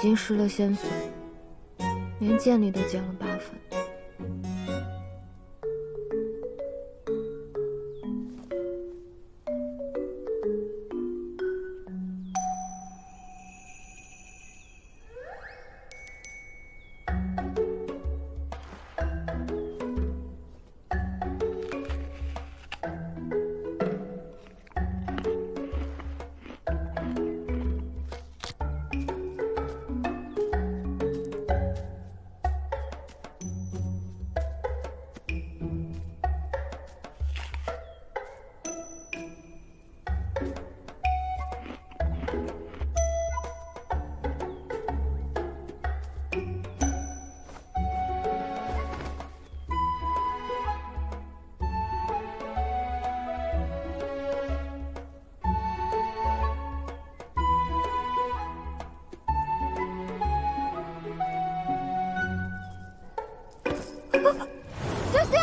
经失了仙髓，连剑力都减了8分。小心！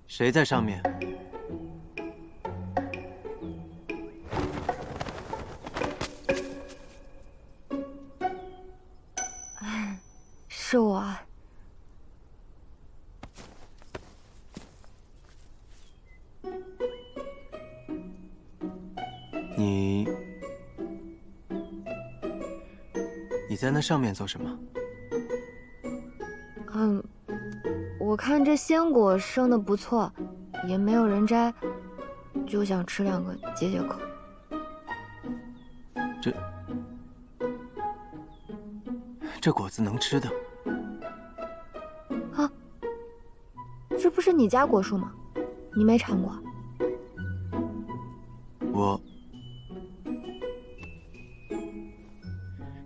谁在上面？是我啊。你在那上面做什么？我看这鲜果生的不错，也没有人摘，就想吃2个解解渴。这果子能吃的？啊，这不是你家果树吗？你没尝过？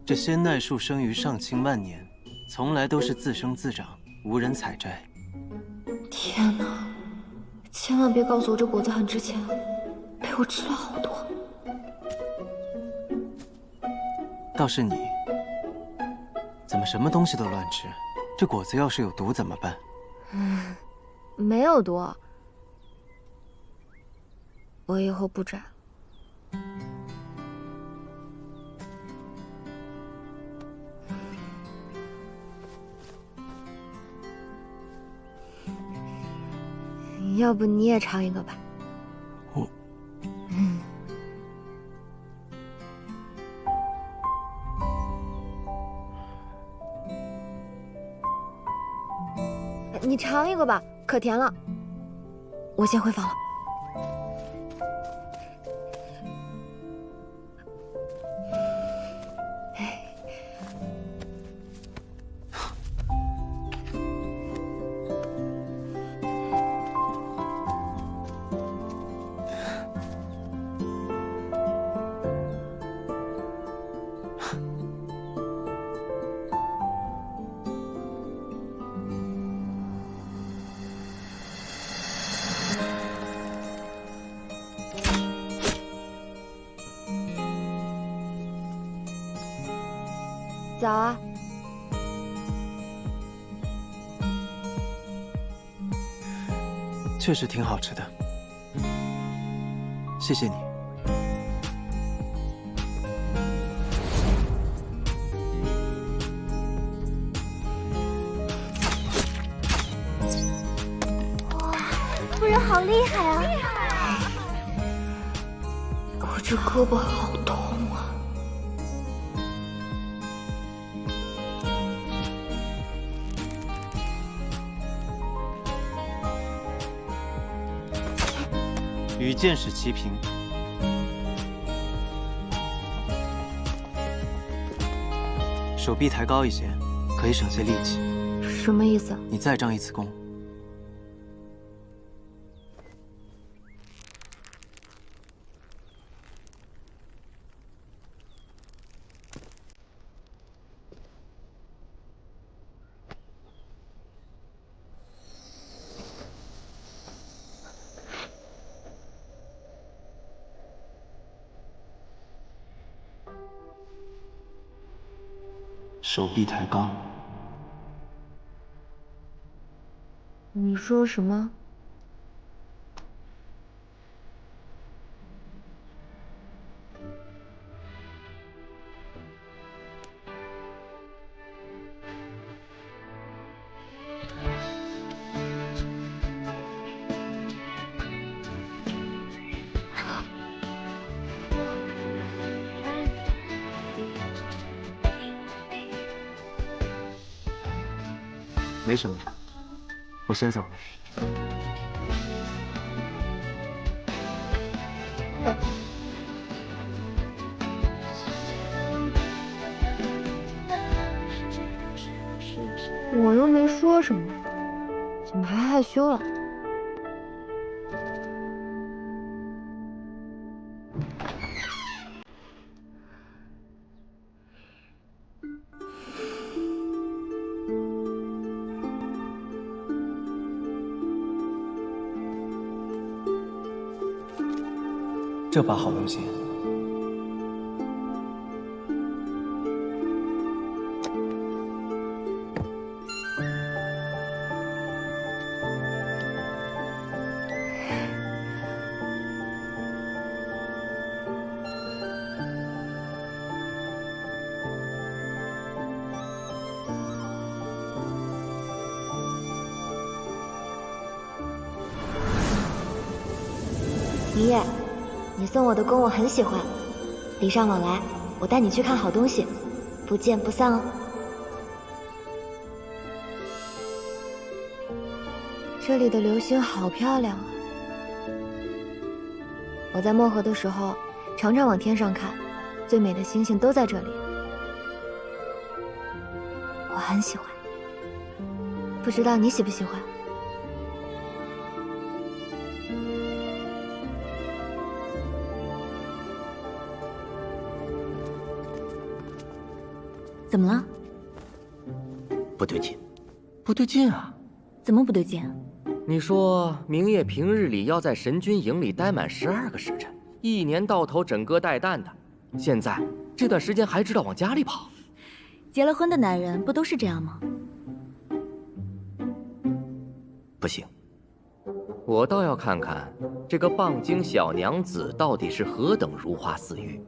这仙奈树生于上清万年，从来都是自生自长，无人采摘。天哪！千万别告诉我这果子很值钱，被我吃了好多。倒是你，怎么什么东西都乱吃？这果子要是有毒怎么办？没有毒，我以后不摘了。要不你也尝一个吧。你尝一个吧，可甜了。我先回房了。早啊。确实挺好吃的，谢谢你。哇，夫人好厉害啊！我这胳膊好痛啊！与剑使齐平。手臂抬高一些，可以省些力气。什么意思？你再张一次弓。手臂抬高。你说什么？没什么，我先走了。我又没说什么，怎么还害羞了？这把好东西。明夜，你送我的弓我很喜欢，礼尚往来，我带你去看好东西，不见不散哦。这里的流星好漂亮啊！我在漠河的时候，常常往天上看，最美的星星都在这里。我很喜欢，不知道你喜不喜欢？怎么了？不对劲，不对劲啊！怎么不对劲？你说明夜平日里要在神君营里待满12个时辰，一年到头枕戈待旦的，现在这段时间还知道往家里跑。结了婚的男人不都是这样吗？不行，我倒要看看这个棒精小娘子到底是何等如花似玉，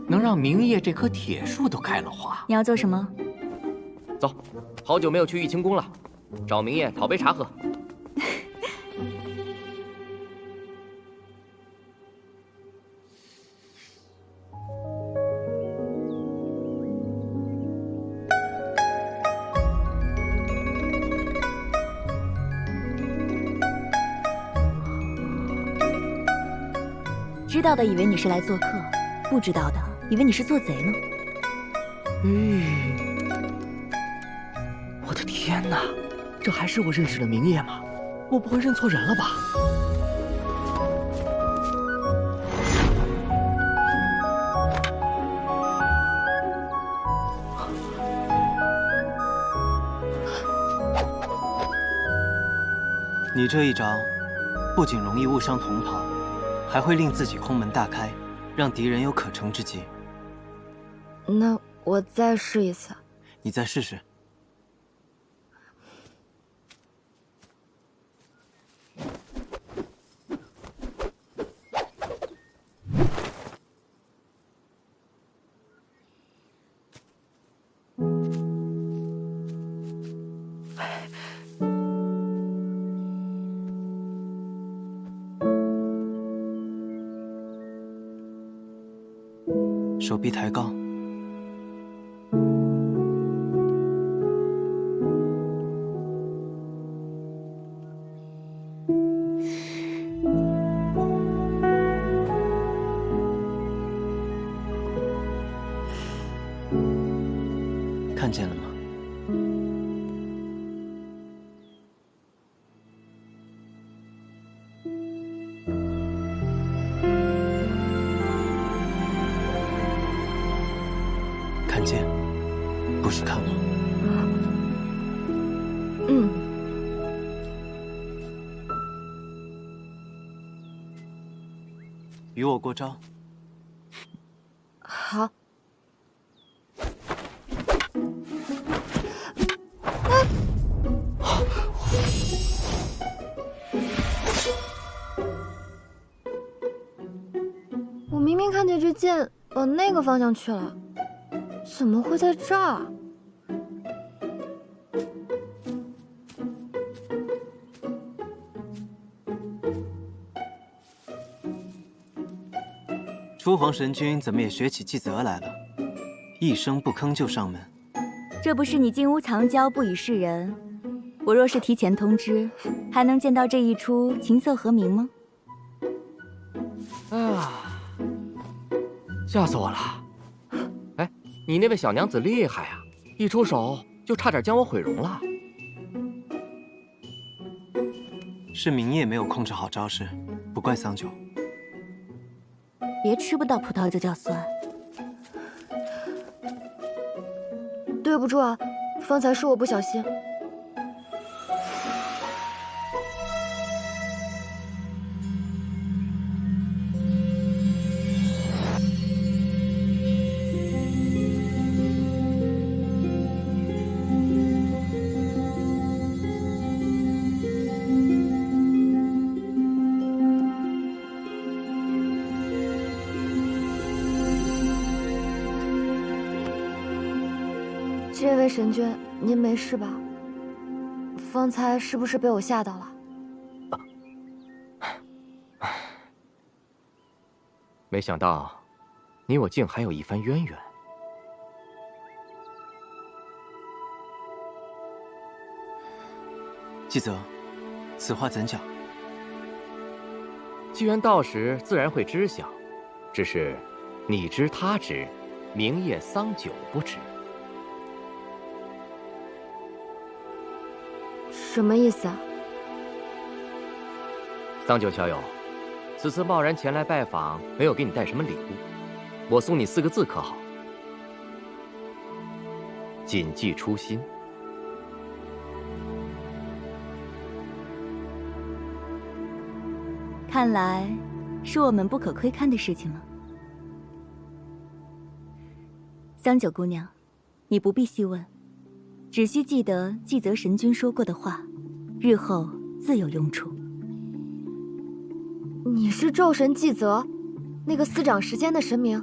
能让明夜这棵铁树都开了花。你要做什么？走，好久没有去玉清宫了，找明夜讨杯茶喝。知道的以为你是来做客，不知道的以为你是做贼呢。我的天哪，这还是我认识的明夜吗？我不会认错人了吧？你这一招，不仅容易误伤同袍，还会令自己空门大开，让敌人有可乘之机。那我再试一次。你再试试。手臂抬高，看见了吗？看见，不是看我。与我过招。好。我明明看见这剑往那个方向去了，怎么会在这儿？厨房神君怎么也学起纪则来了，一声不吭就上门。这不是你金屋藏娇不以示人，我若是提前通知，还能见到这一出琴瑟和鸣吗？哎呀，吓死我了！哎，你那位小娘子厉害啊，一出手就差点将我毁容了。是明夜没有控制好招式，不怪桑九。别吃不到葡萄就叫酸。对不住啊，方才是我不小心。这位神君，您没事吧？方才是不是被我吓到了？没想到，你我竟还有一番渊源。纪泽，此话怎讲？既然到时自然会知晓，只是你知他知，明夜桑九不知。什么意思啊？桑九小友，此次贸然前来拜访，没有给你带什么礼物，我送你4个字可好？谨记初心。看来是我们不可窥看的事情了。桑九姑娘，你不必细问，只需记得纪泽神君说过的话，日后自有用处。你是咒神纪泽，那个司掌时间的神明？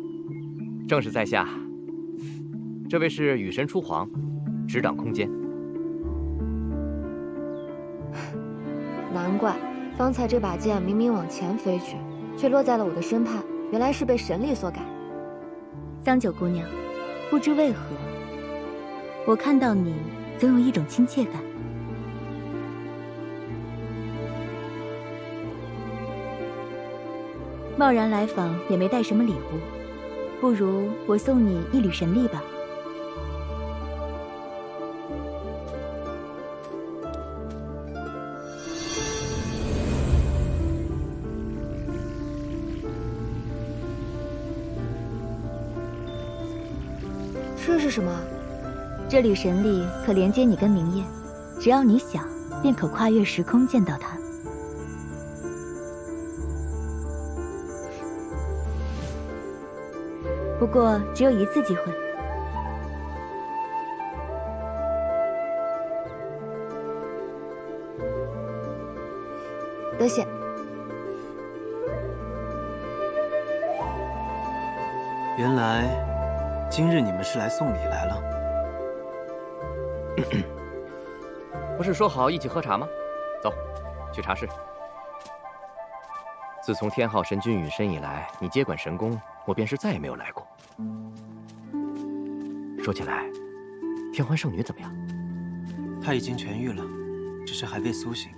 正是在下。这位是雨神初皇，执掌空间。难怪方才这把剑明明往前飞去，却落在了我的身畔，原来是被神力所改。桑九姑娘，不知为何，我看到你总有一种亲切感。贸然来访也没带什么礼物，不如我送你一缕神力吧。这是什么？这缕神力可连接你跟明夜，只要你想，便可跨越时空见到他。不过只有一次机会。多谢。原来今日你们是来送礼来了。不是说好一起喝茶吗？走，去茶室。自从天昊神君陨身以来，你接管神宫，我便是再也没有来过。说起来，天欢圣女怎么样？她已经痊愈了，只是还未苏醒。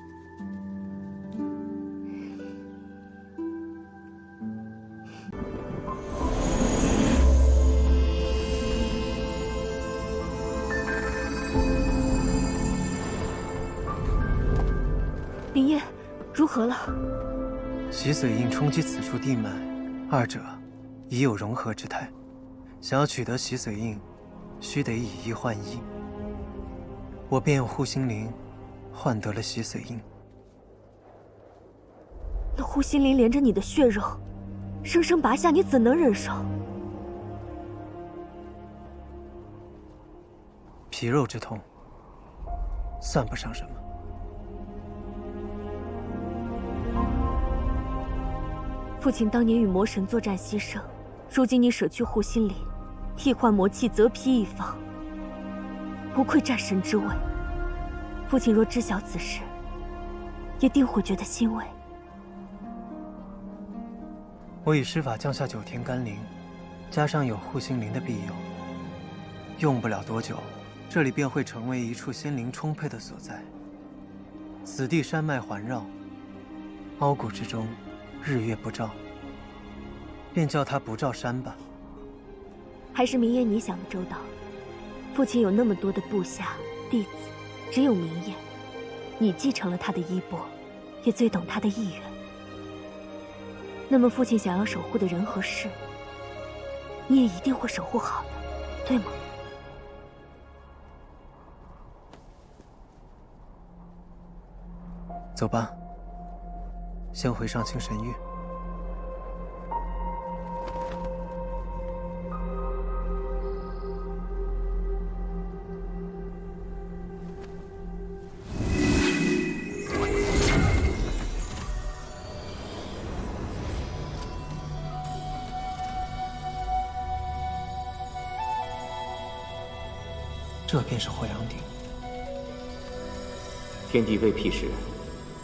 明夜，如何了？洗髓印冲击此处地脉，二者已有融合之态。想要取得洗髓印，须得以一换一。我便用护心灵换得了洗髓印。那护心灵连着你的血肉，生生拔下，你怎能忍受？皮肉之痛，算不上什么。父亲当年与魔神作战牺牲，如今你舍去护心灵，替换魔气，责披一方，不愧战神之位。父亲若知晓此事，也定会觉得欣慰。我以施法降下9天甘霖，加上有护心灵的庇佑，用不了多久，这里便会成为一处心灵充沛的所在。此地山脉环绕，凹谷之中，日月不照，便叫它不照山吧。还是明言你想的周到。父亲有那么多的部下弟子，只有明言，你继承了他的衣钵，也最懂他的意愿。那么父亲想要守护的人和事，你也一定会守护好的，对吗？走吧，先回上清神域。这便是火阳鼎。天地未辟时，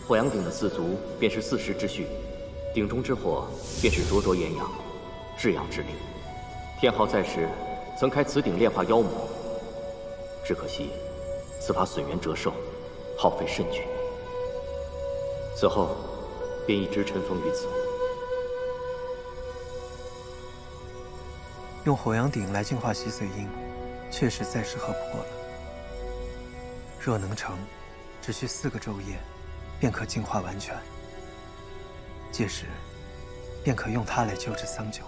火阳鼎的四足便是四时之序，鼎中之火便是灼灼炎阳，至阳之力。天昊在时曾开此鼎炼化妖魔，只可惜此法损元折寿，耗费甚巨。此后便一直尘封于此。用火阳鼎来净化洗髓印，确实再适合不过了。若能成，只需4个昼夜，便可净化完全。届时，便可用它来救治桑九。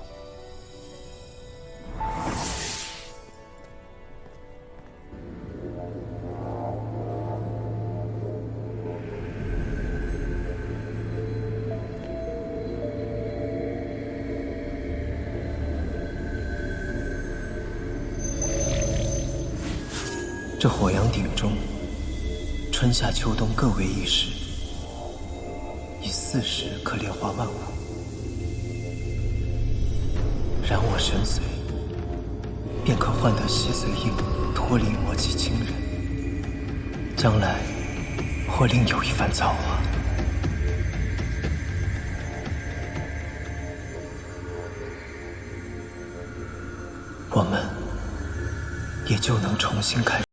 这火阳鼎中，春夏秋冬各为一时，以4时可炼化万物。燃我神髓，便可换得洗髓印脱离魔气侵人，将来或另有一番造化。我们也就能重新开始。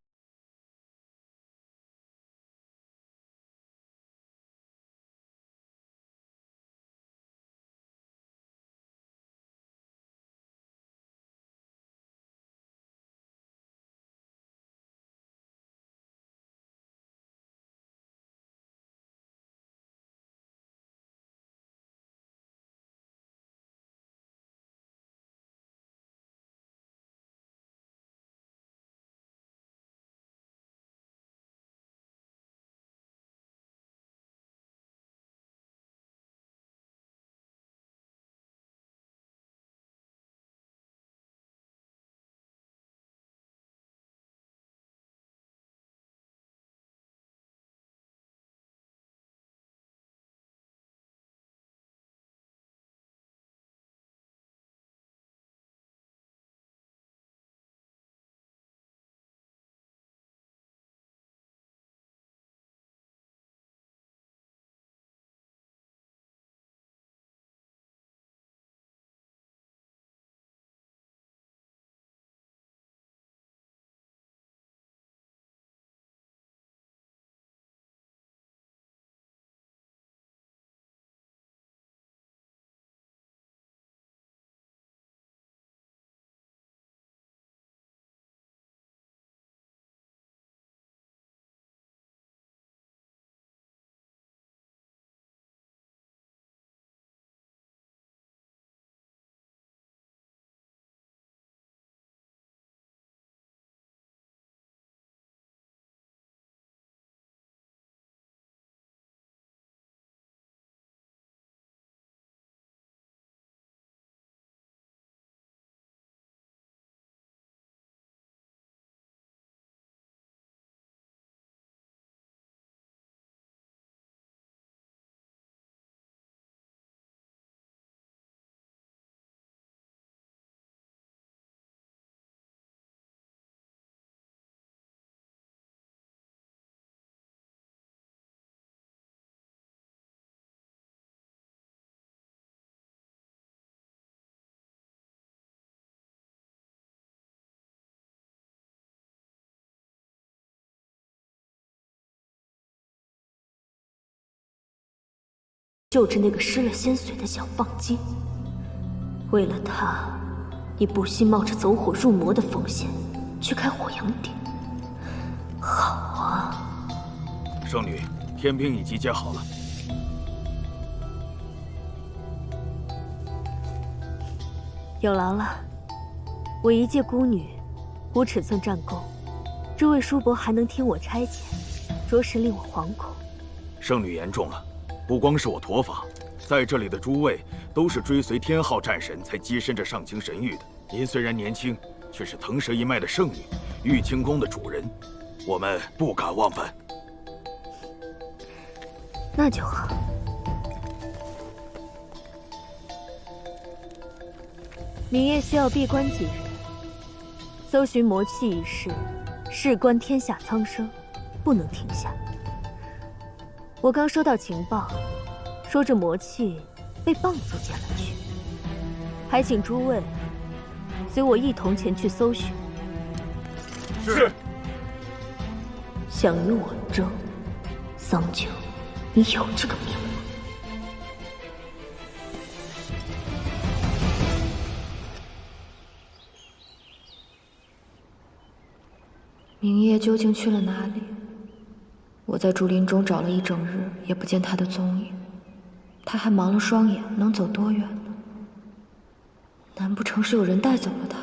救治那个失了仙髓的小棒精。为了他，你不惜冒着走火入魔的风险去开火阳鼎。好啊，圣女，天兵已集结好了。有劳了。我一介孤女，无尺寸战功，诸位叔伯还能听我差遣，着实令我惶恐。圣女言重了，不光是我驼坊，在这里的诸位都是追随天昊战神才跻身这上清神域的。您虽然年轻，却是腾蛇一脉的圣女，玉清宫的主人，我们不敢忘本。那就好。明夜需要闭关几日，搜寻魔气一事，事关天下苍生，不能停下。我刚收到情报，说这魔气被棒族捡了去，还请诸位随我一同前去搜寻。是。想与我争，桑九，你有这个命吗？明夜究竟去了哪里？我在竹林中找了一整日，也不见他的踪影。他还盲了双眼，能走多远呢？难不成是有人带走了他？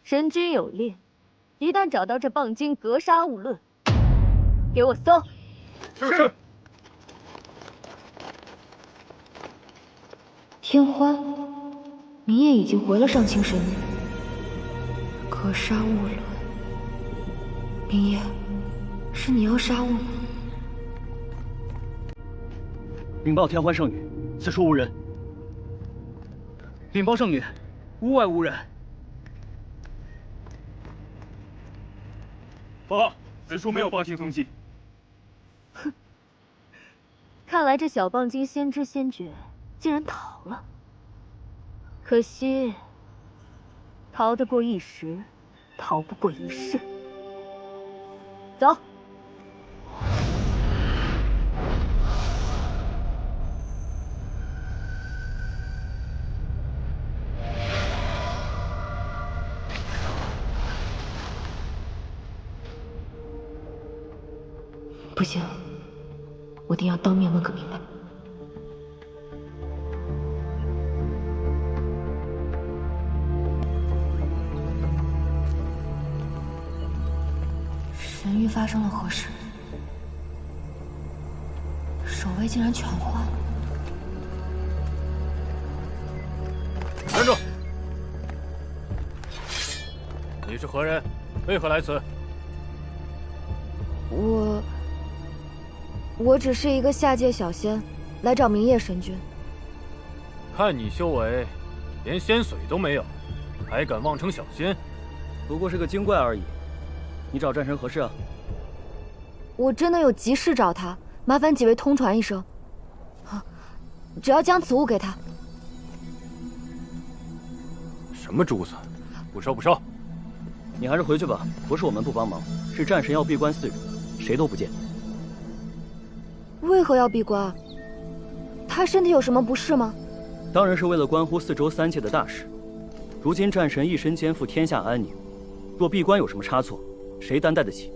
神君有令，一旦找到这棒精，格杀勿论。给我搜！是。天欢，明夜已经回了上清神域，格杀勿论。明夜，是你要杀我吗？禀报天欢圣女，此处无人。禀报圣女，屋外无人。报告，此处没有棒精踪迹。哼，看来这小棒精先知先觉，竟然逃了。可惜，逃得过一时，逃不过一世。走。不行，我定要当面问个明白。神域发生了何事？守卫竟然全换了。站住！你是何人？为何来此？我只是一个下界小仙，来找明夜神君。看你修为，连仙髓都没有，还敢妄称小仙？不过是个精怪而已。你找战神何事啊？我真的有急事找他，麻烦几位通传一声。只要将此物给他。什么珠子？不收不收。你还是回去吧，不是我们不帮忙，是战神要闭关4日，谁都不见。为何要闭关？他身体有什么不适吗？当然是为了关乎4州3界的大事。如今战神一身肩负天下安宁，若闭关有什么差错，谁担待得起？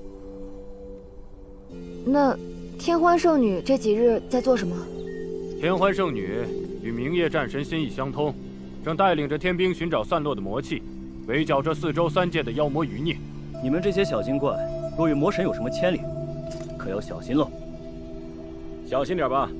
那天欢圣女这几日在做什么？天欢圣女与明夜战神心意相通，正带领着天兵寻找散落的魔气，围剿这4州3界的妖魔余孽。你们这些小精怪，若与魔神有什么牵连，可要小心喽。小心点吧。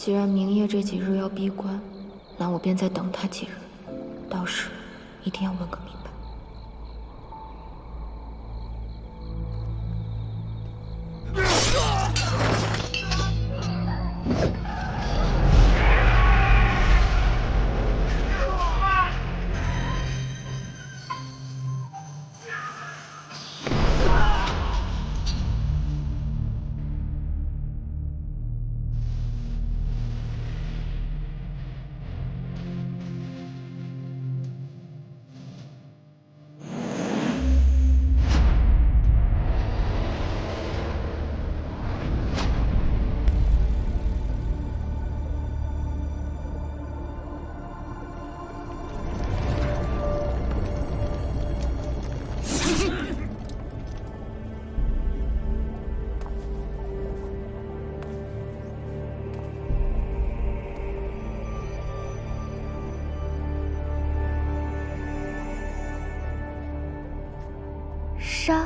既然明夜这几日要闭关，那我便再等他几日，到时一定要问个明白。杀！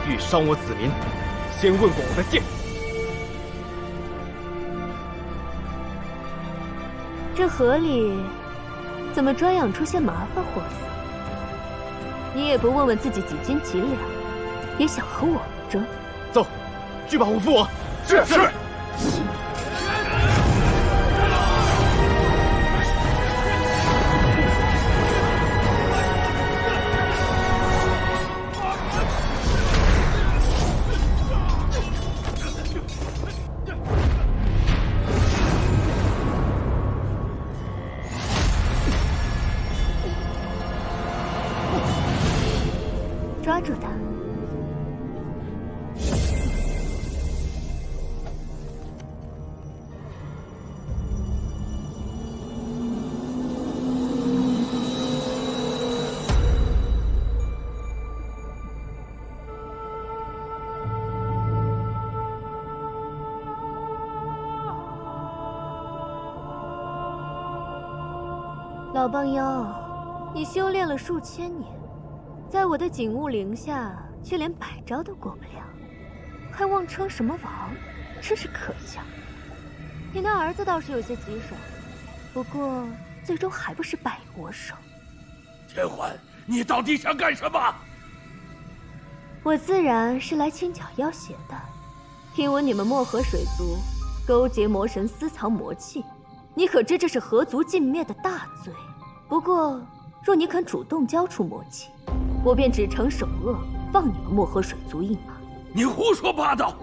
欲伤我子民，先问过我的剑。这河里怎么专养出些麻烦货色？你也不问问自己几斤几两，也想和我争？走，去把虎扶我。是是。抓住他！老帮妖，你修炼了数千年，在我的景物陵下却连百招都过不了，还妄称什么王，真是可笑。你那儿子倒是有些棘手，不过最终还不是败于我手。天欢，你到底想干什么？我自然是来清剿妖邪的。听闻你们漠河水族勾结魔神，私藏魔器，你可知这是何族尽灭的大罪？不过，若你肯主动交出魔器，我便只惩首恶，放你们漠河水族一马。你胡说八道！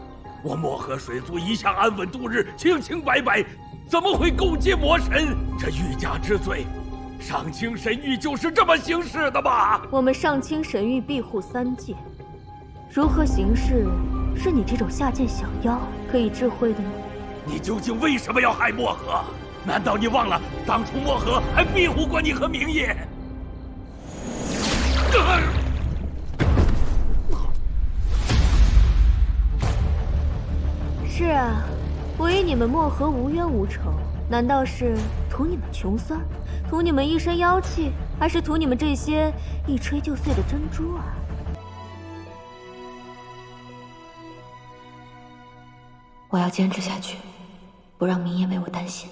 我漠河水族一向安稳度日，清清白白，怎么会勾结魔神？这欲加之罪，上清神域就是这么行事的吗？我们上清神域庇护三界，如何行事，是你这种下贱小妖可以智慧的吗？你究竟为什么要害漠河？难道你忘了当初漠河还庇护过你和明夜？是啊，我与你们漠河无冤无仇，难道是图你们穷酸，图你们一身妖气，还是图你们这些一吹就碎的珍珠啊？我要坚持下去，不让明夜为我担心。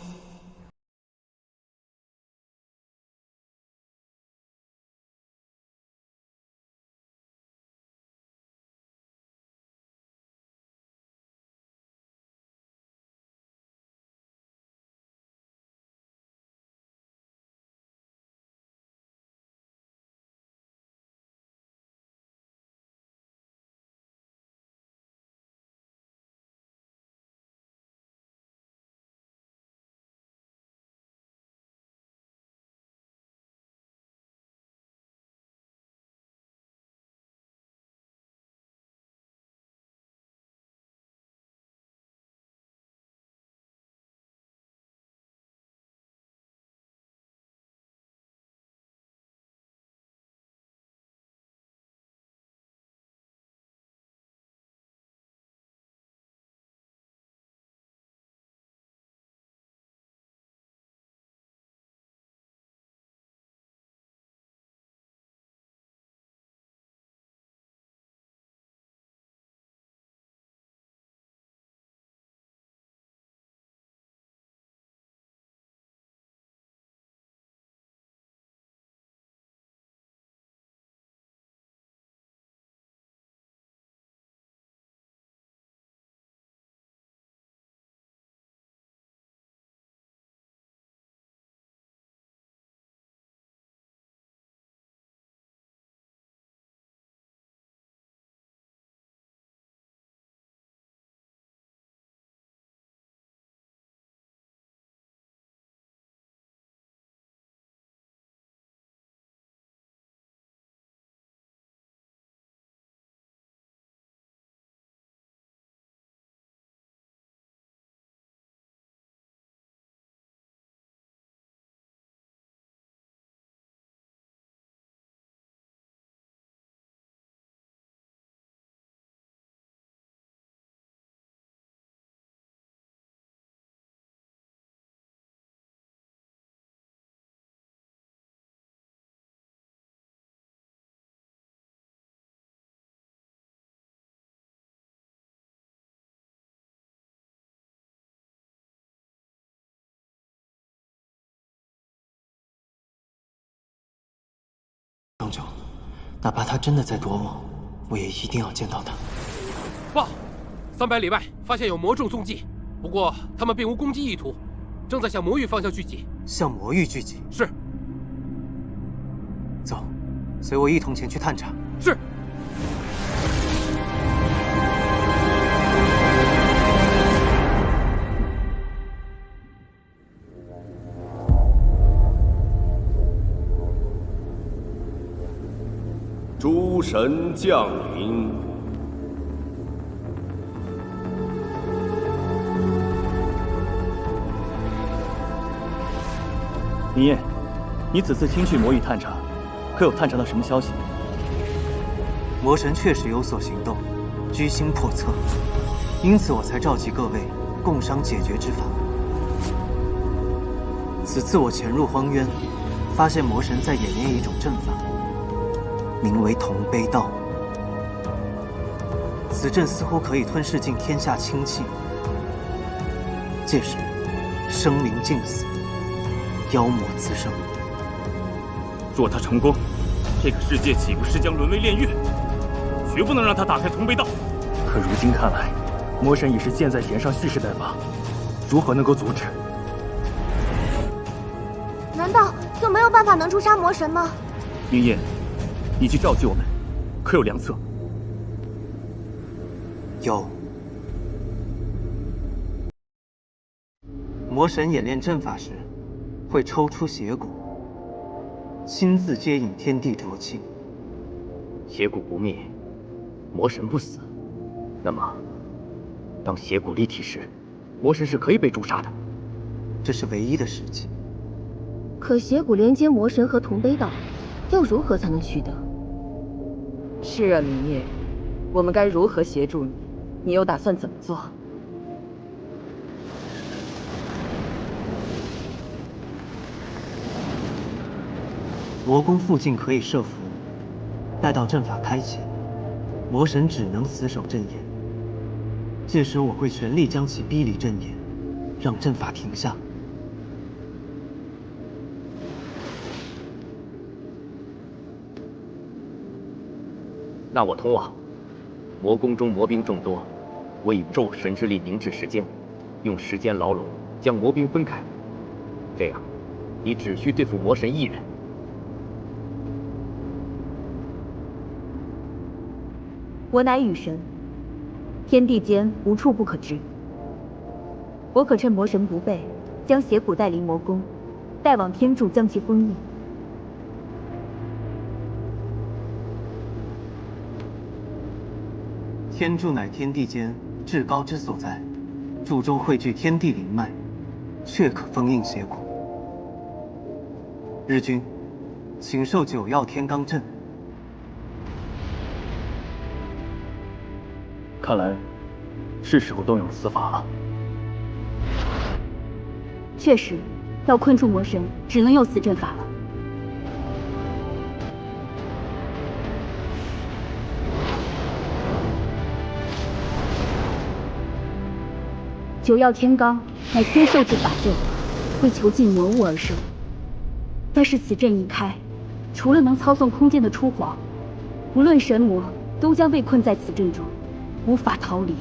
久，哪怕他真的在躲我也一定要见到他。报，300里外发现有魔众踪迹，不过他们并无攻击意图，正在向魔域方向聚集。向魔域聚集？是。走，随我一同前去探查。是。诸神降临。明夜，你此次亲去魔域探查，可有探查到什么消息？魔神确实有所行动，居心叵测，因此我才召集各位共商解决之法。此次我潜入荒渊，发现魔神在演练一种阵法。名为同悲道，此阵似乎可以吞噬尽天下清气，届时生灵尽死，妖魔滋生。若他成功，这个世界岂不是将沦为炼狱？绝不能让他打开同悲道。可如今看来，魔神已是箭在弦上，蓄势待发，如何能够阻止？难道就没有办法能诛杀魔神吗？明夜，你去召集我们，可有良策？有。魔神演练阵法时，会抽出邪骨，亲自接引天地浊气。邪骨不灭，魔神不死。那么，当邪骨立体时，魔神是可以被诛杀的。这是唯一的时机。可邪骨连接魔神和同悲道，又如何才能取得？是啊，明夜，我们该如何协助你？你又打算怎么做？魔宫附近可以设符，待到阵法开启，魔神只能死守阵眼。届时我会全力将其逼离阵眼，让阵法停下。那我同往。魔宫中魔兵众多，我以咒神之力凝滞时间，用时间牢笼将魔兵分开。这样，你只需对付魔神一人。我乃雨神，天地间无处不可知。我可趁魔神不备，将邪骨带离魔宫，带往天柱将其封印。天柱乃天地间至高之所在，柱中汇聚天地灵脉，确可封印邪骨。日君，请授9曜天罡阵。看来，是时候动用此法了。确实，要困住魔神，只能用此阵法了。9曜天罡乃天授之法阵，为囚禁魔物而生。但是此阵一开，除了能操纵空间的初皇，无论神魔都将被困在此阵中，无法逃离。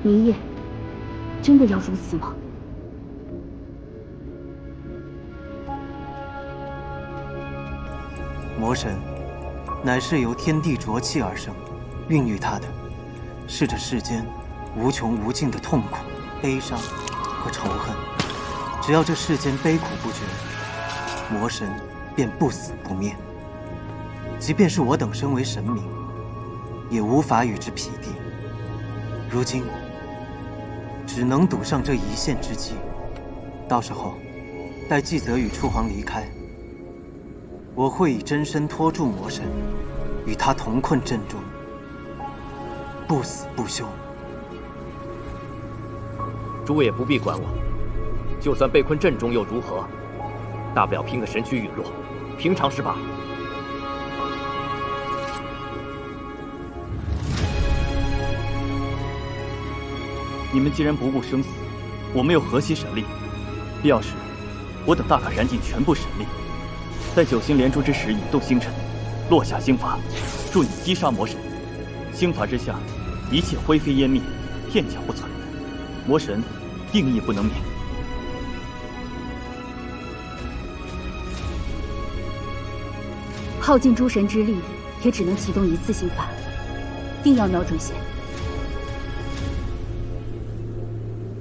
明夜，真的要如此吗？魔神乃是由天地浊气而生，孕育它的是这世间无穷无尽的痛苦、悲伤和仇恨。只要这世间悲苦不绝，魔神便不死不灭。即便是我等身为神明，也无法与之匹敌。如今，只能赌上这一线之机。到时候，待纪泽与初皇离开，我会以真身拖住魔神，与他同困阵中，不死不休。诸位也不必管我，就算被困阵中又如何？大不了拼个神躯陨落，平常事罢了。你们既然不顾生死，我们又何惜神力？必要时，我等大可燃尽全部神力，在9星连珠之时引动星辰，落下星法，助你击杀魔神。星法之下，一切灰飞烟灭，片甲不存。魔神定亦不能免。耗尽诸神之力，也只能启动一次星法，定要瞄准线。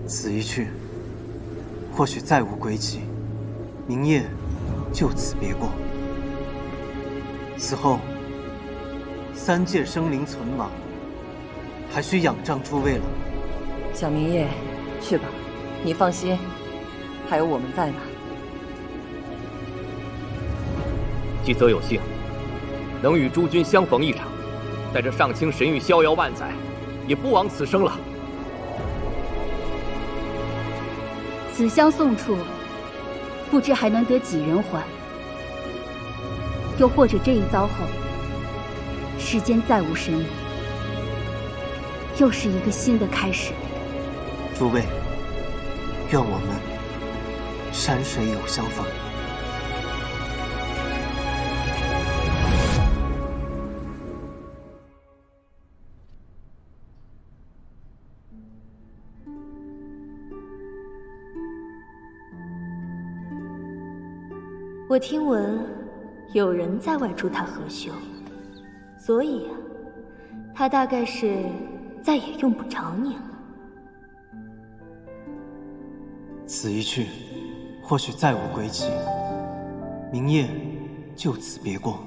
此一去，或许再无归期，明夜就此别过。此后，3界生灵存亡，还需仰仗诸位了。小明夜，去吧，你放心，还有我们在呢。季泽有幸能与诸君相逢一场，在这上清神域逍遥万载，也不枉此生了。此香送出，不知还能得几人还？又或者这一遭后，世间再无神灵，又是一个新的开始。诸位，愿我们山水有相逢。我听闻有人在外助他合修，所以啊，他大概是再也用不着你了。此一去，或许再无归期，明夜就此别过。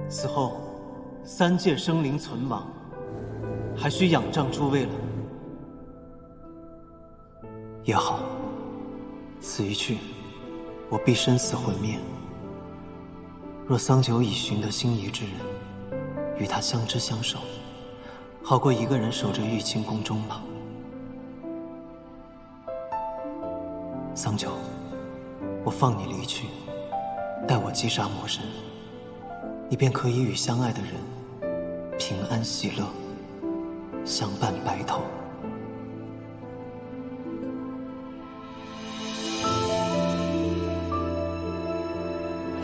此后，3界生灵存亡，还需仰仗诸位了。也好，此一去，我必生死魂灭。若桑九已寻得心仪之人，与他相知相守，好过一个人守着玉清宫终老。桑九，我放你离去，待我击杀魔神，你便可以与相爱的人平安喜乐，相伴白头。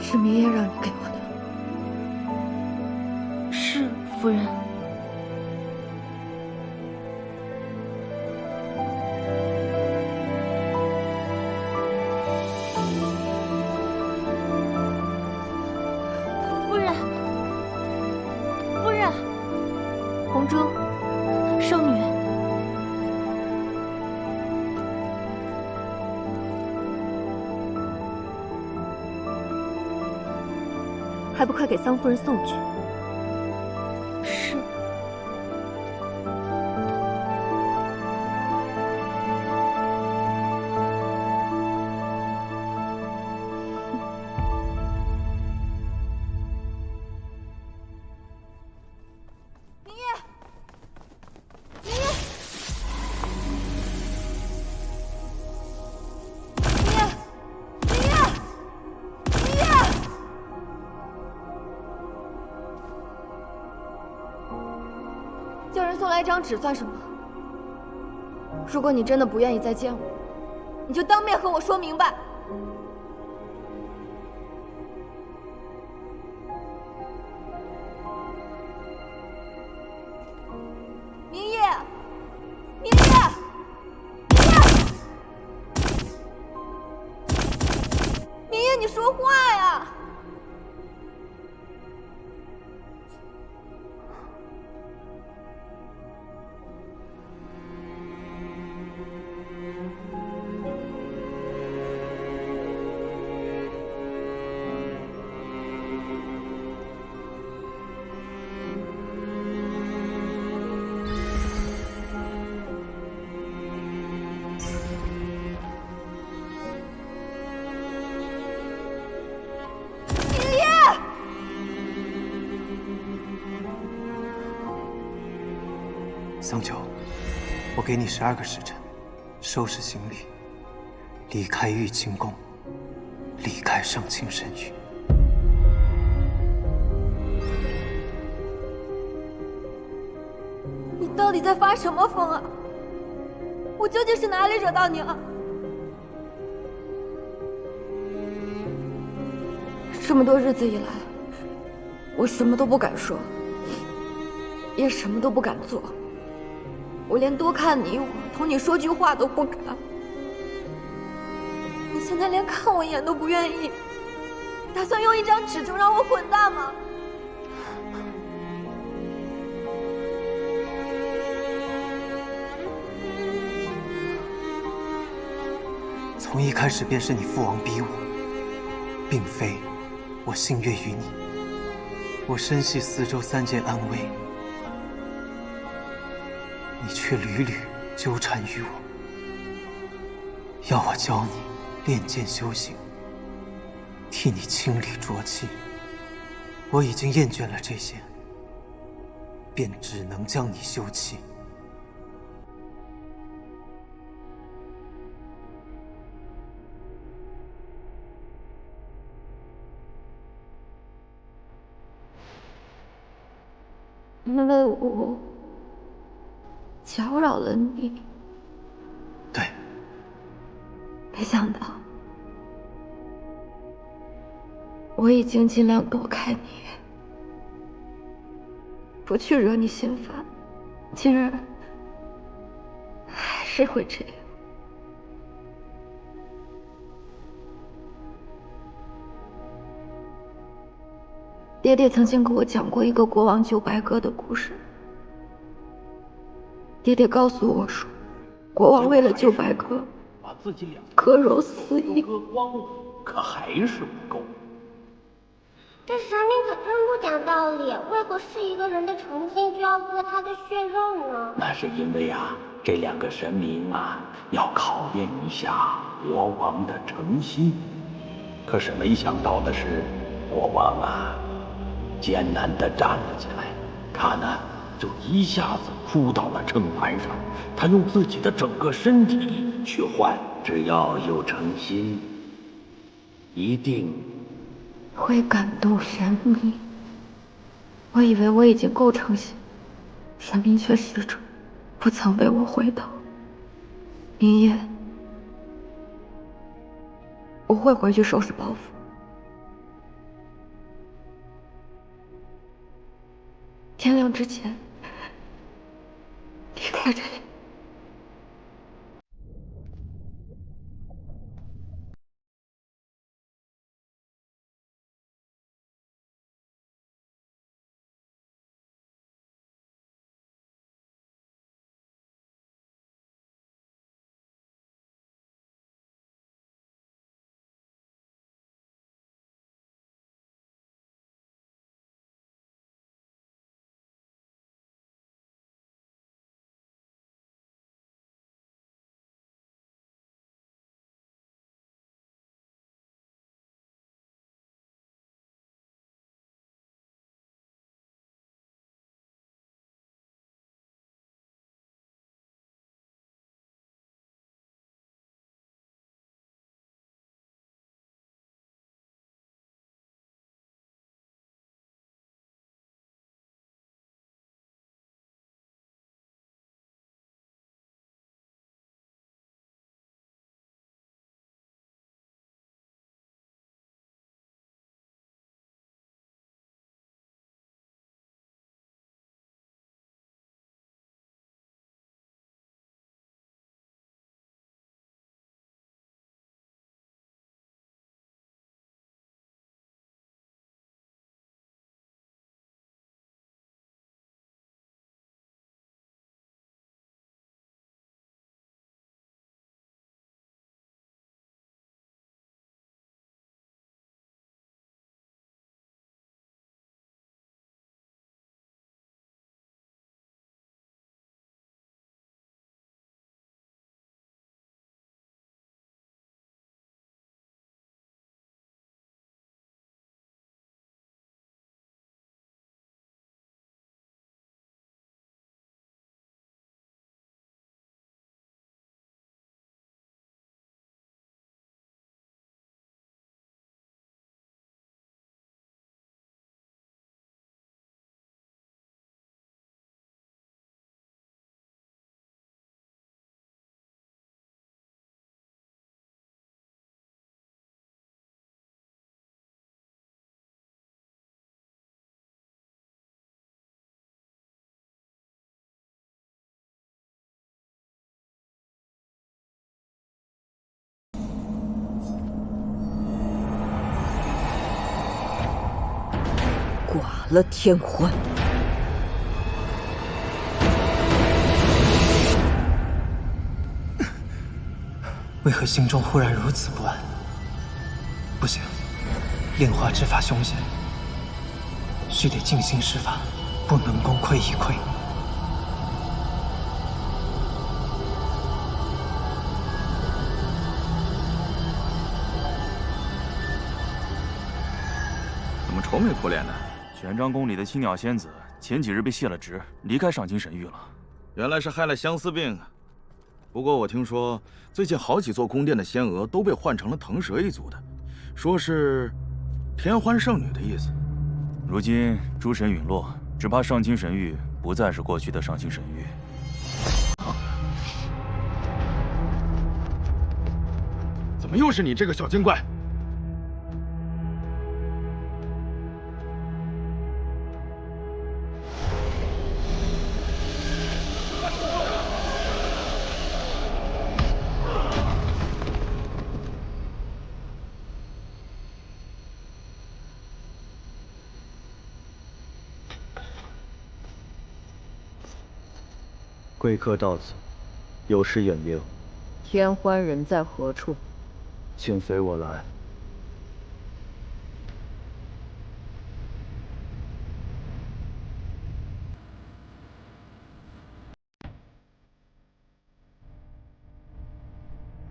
是明夜让你给我的。是，夫人。夫人，夫人，红珠，圣女。还不快给桑夫人送去！是。明夜，明夜，明夜，明夜，明夜。叫人送来一张纸算什么？如果你真的不愿意再见我，你就当面和我说明白。明夜，明夜，明夜，明夜，你说话呀！桑九，我给你12个时辰，收拾行李，离开玉清宫，离开上清神域。你到底在发什么疯啊？我究竟是哪里惹到你了？这么多日子以来，我什么都不敢说，也什么都不敢做。我连多看你一会儿，同你说句话都不敢。你现在连看我一眼都不愿意，打算用一张纸就让我滚蛋吗？从一开始便是你父王逼我，并非我心悦于你。我深系四周三界安危，你却屡屡纠缠于我，要我教你练剑修行，替你清理浊气。我已经厌倦了这些，便只能将你休弃。因为我搅扰了你。对。没想到，我已经尽量躲开你，不去惹你心烦，竟然还是会这样。爹爹曾经给我讲过一个国王救白鸽的故事。爹爹告诉我说，国王为了救白鸽，把自己割肉4亿，割光了，可还是不够。这神明可真不讲道理，为何是一个人的成亲就要割他的血肉呢？那是因为这两个神明要考验一下国王的诚心。可是没想到的是，国王艰难地站了起来，他呢就一下子扑到了秤盘上，他用自己的整个身体去换，只要有诚心，一定会感动神明。我以为我已经够诚心，神明却始终不曾为我回头。明夜，我会回去收拾包袱。天亮之前离开这里。了天欢。为何心中忽然如此不安？不行，炼化之法凶险，须得静心施法，不能功亏一篑。怎么愁眉苦脸的？玄奘宫里的青鸟仙子前几日被卸了职，离开上清神域了。原来是害了相思病啊！不过我听说，最近好几座宫殿的仙娥都被换成了腾蛇一族的，说是天欢圣女的意思。如今诸神陨落，只怕上清神域不再是过去的上清神域。怎么又是你这个小精怪？贵客到此，有失远迎。天欢人在何处？请随我来。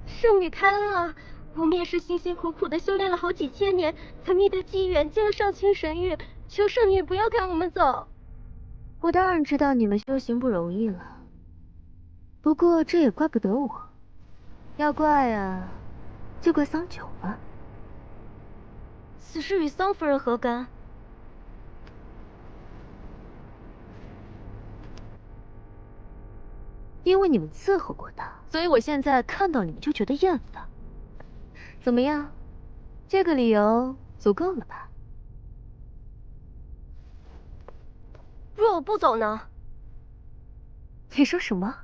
圣女开恩啊！我们也是辛辛苦苦的修炼了好几千年，才觅得机缘进了上清神域，求圣女不要赶我们走。我当然知道你们修行不容易了。不过这也怪不得我，要怪啊，就怪桑九吧。此事与桑夫人何干？因为你们伺候过他，所以我现在看到你们就觉得厌烦。怎么样，这个理由足够了吧？若我不走呢？你说什么？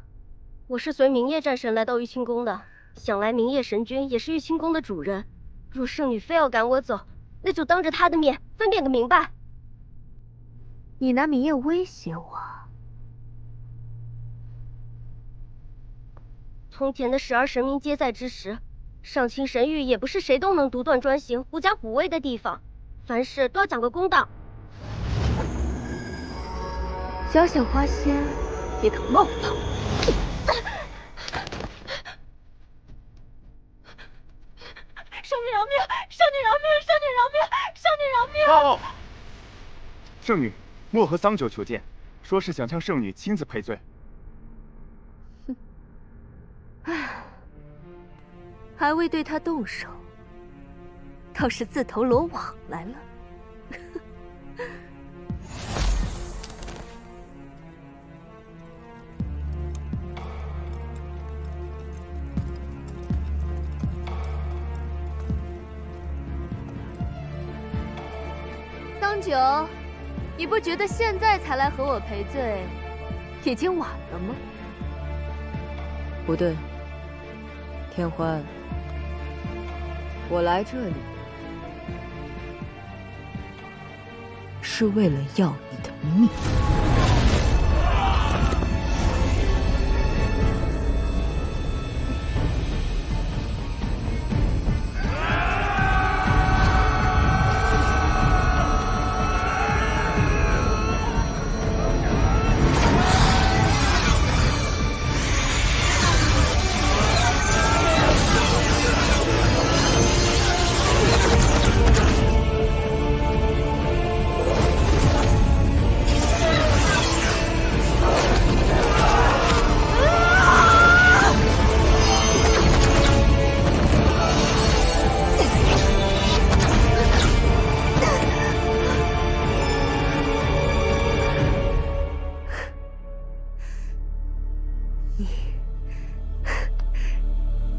我是随明夜战神来到玉清宫的，想来明夜神君也是玉清宫的主人。若圣女非要赶我走，那就当着他的面分辨个明白。你拿明夜威胁我？从前的12神明皆在之时，上清神域也不是谁都能独断专行、狐假虎威的地方，凡事都要讲个公道。小小花仙也敢冒犯我！圣女饶命！圣女饶命！圣女饶命！圣女饶命！哦，圣女，莫和桑九求见，说是想向圣女亲自赔罪。唉，还未对他动手，倒是自投罗网来了。桑九，你不觉得现在才来和我赔罪，已经晚了吗？不对，天欢，我来这里是为了要你的命。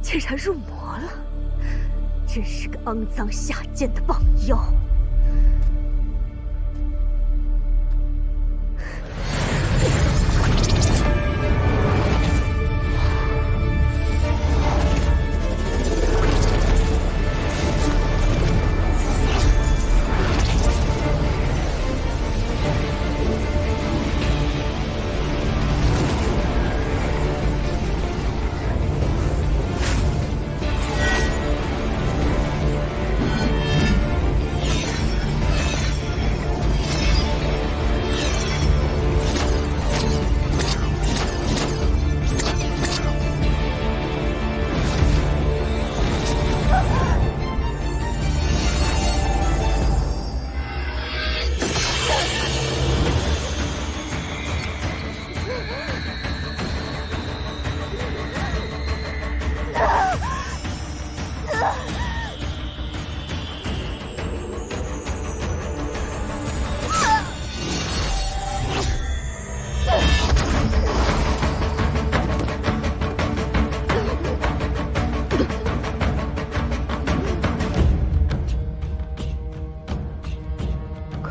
竟然入魔了，真是个肮脏下贱的棒妖！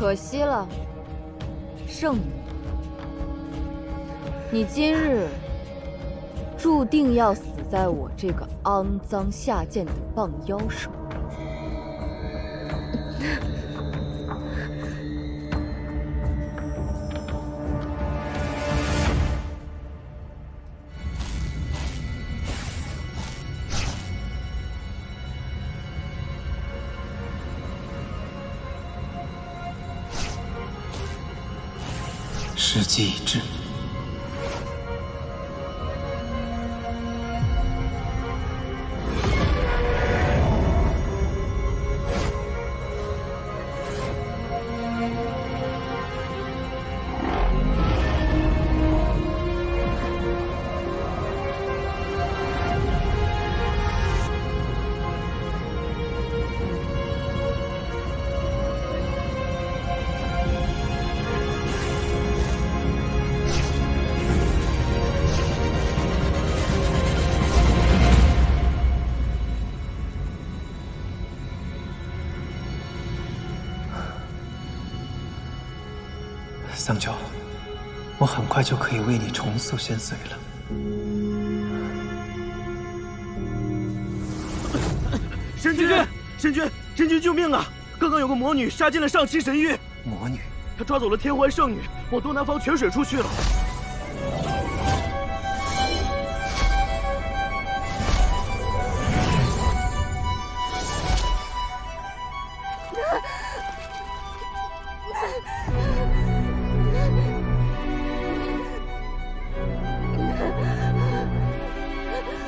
可惜了，圣女，你今日注定要死在我这个肮脏下贱的棒妖手。时机已至。桑丘，我很快就可以为你重塑仙髓了。神君，神君，神君救命啊！刚刚有个魔女杀进了上清神域。魔女？她抓走了天欢圣女，往东南方泉水处去了。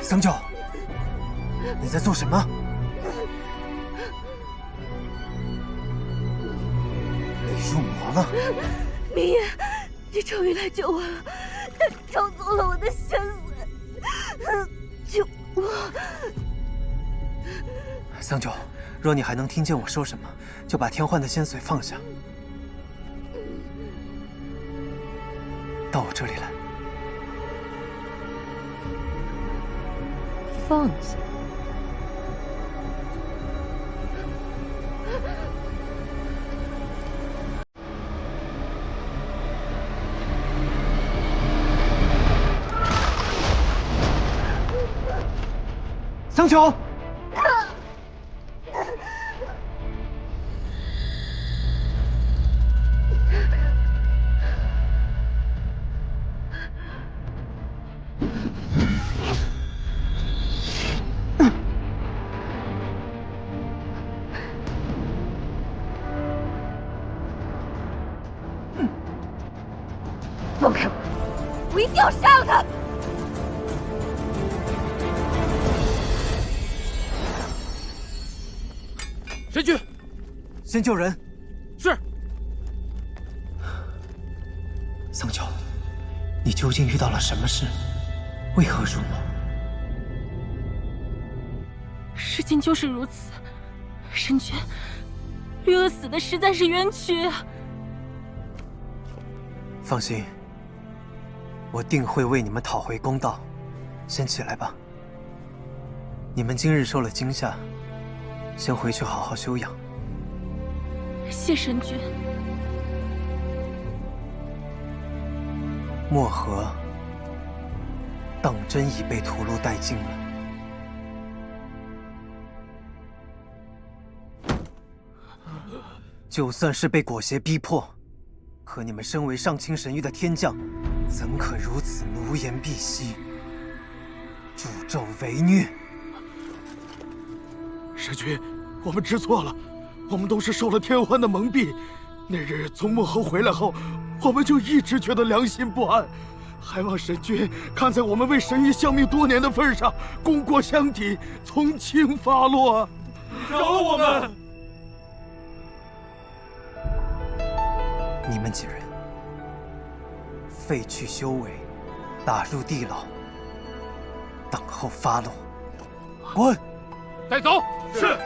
桑丘，你在做什么？你入魔了？明夜，你终于来救我了！他抽走了我的仙髓，救我！桑丘，若你还能听见我说什么，就把天幻的仙髓放下，到我这里来。放下。桑丘，放开我！我一定要杀了他！神君，先救人。是。桑丘，你究竟遇到了什么事？为何入魔？事情就是如此，神君，绿萼死的实在是冤屈啊！放心，我定会为你们讨回公道。先起来吧。你们今日受了惊吓，先回去好好休养。谢神君。漠河当真已被屠戮殆尽了。就算是被裹挟逼迫，可你们身为上清神域的天将，怎可如此奴颜婢膝、助纣为虐？神君，我们知错了，我们都是受了天欢的蒙蔽。那日从漠河回来后，我们就一直觉得良心不安，还望神君看在我们为神域效命多年的份上，功过相抵，从轻发落。饶了我们！你们几人废去修为，打入地牢，等候发落。滚！带走。是。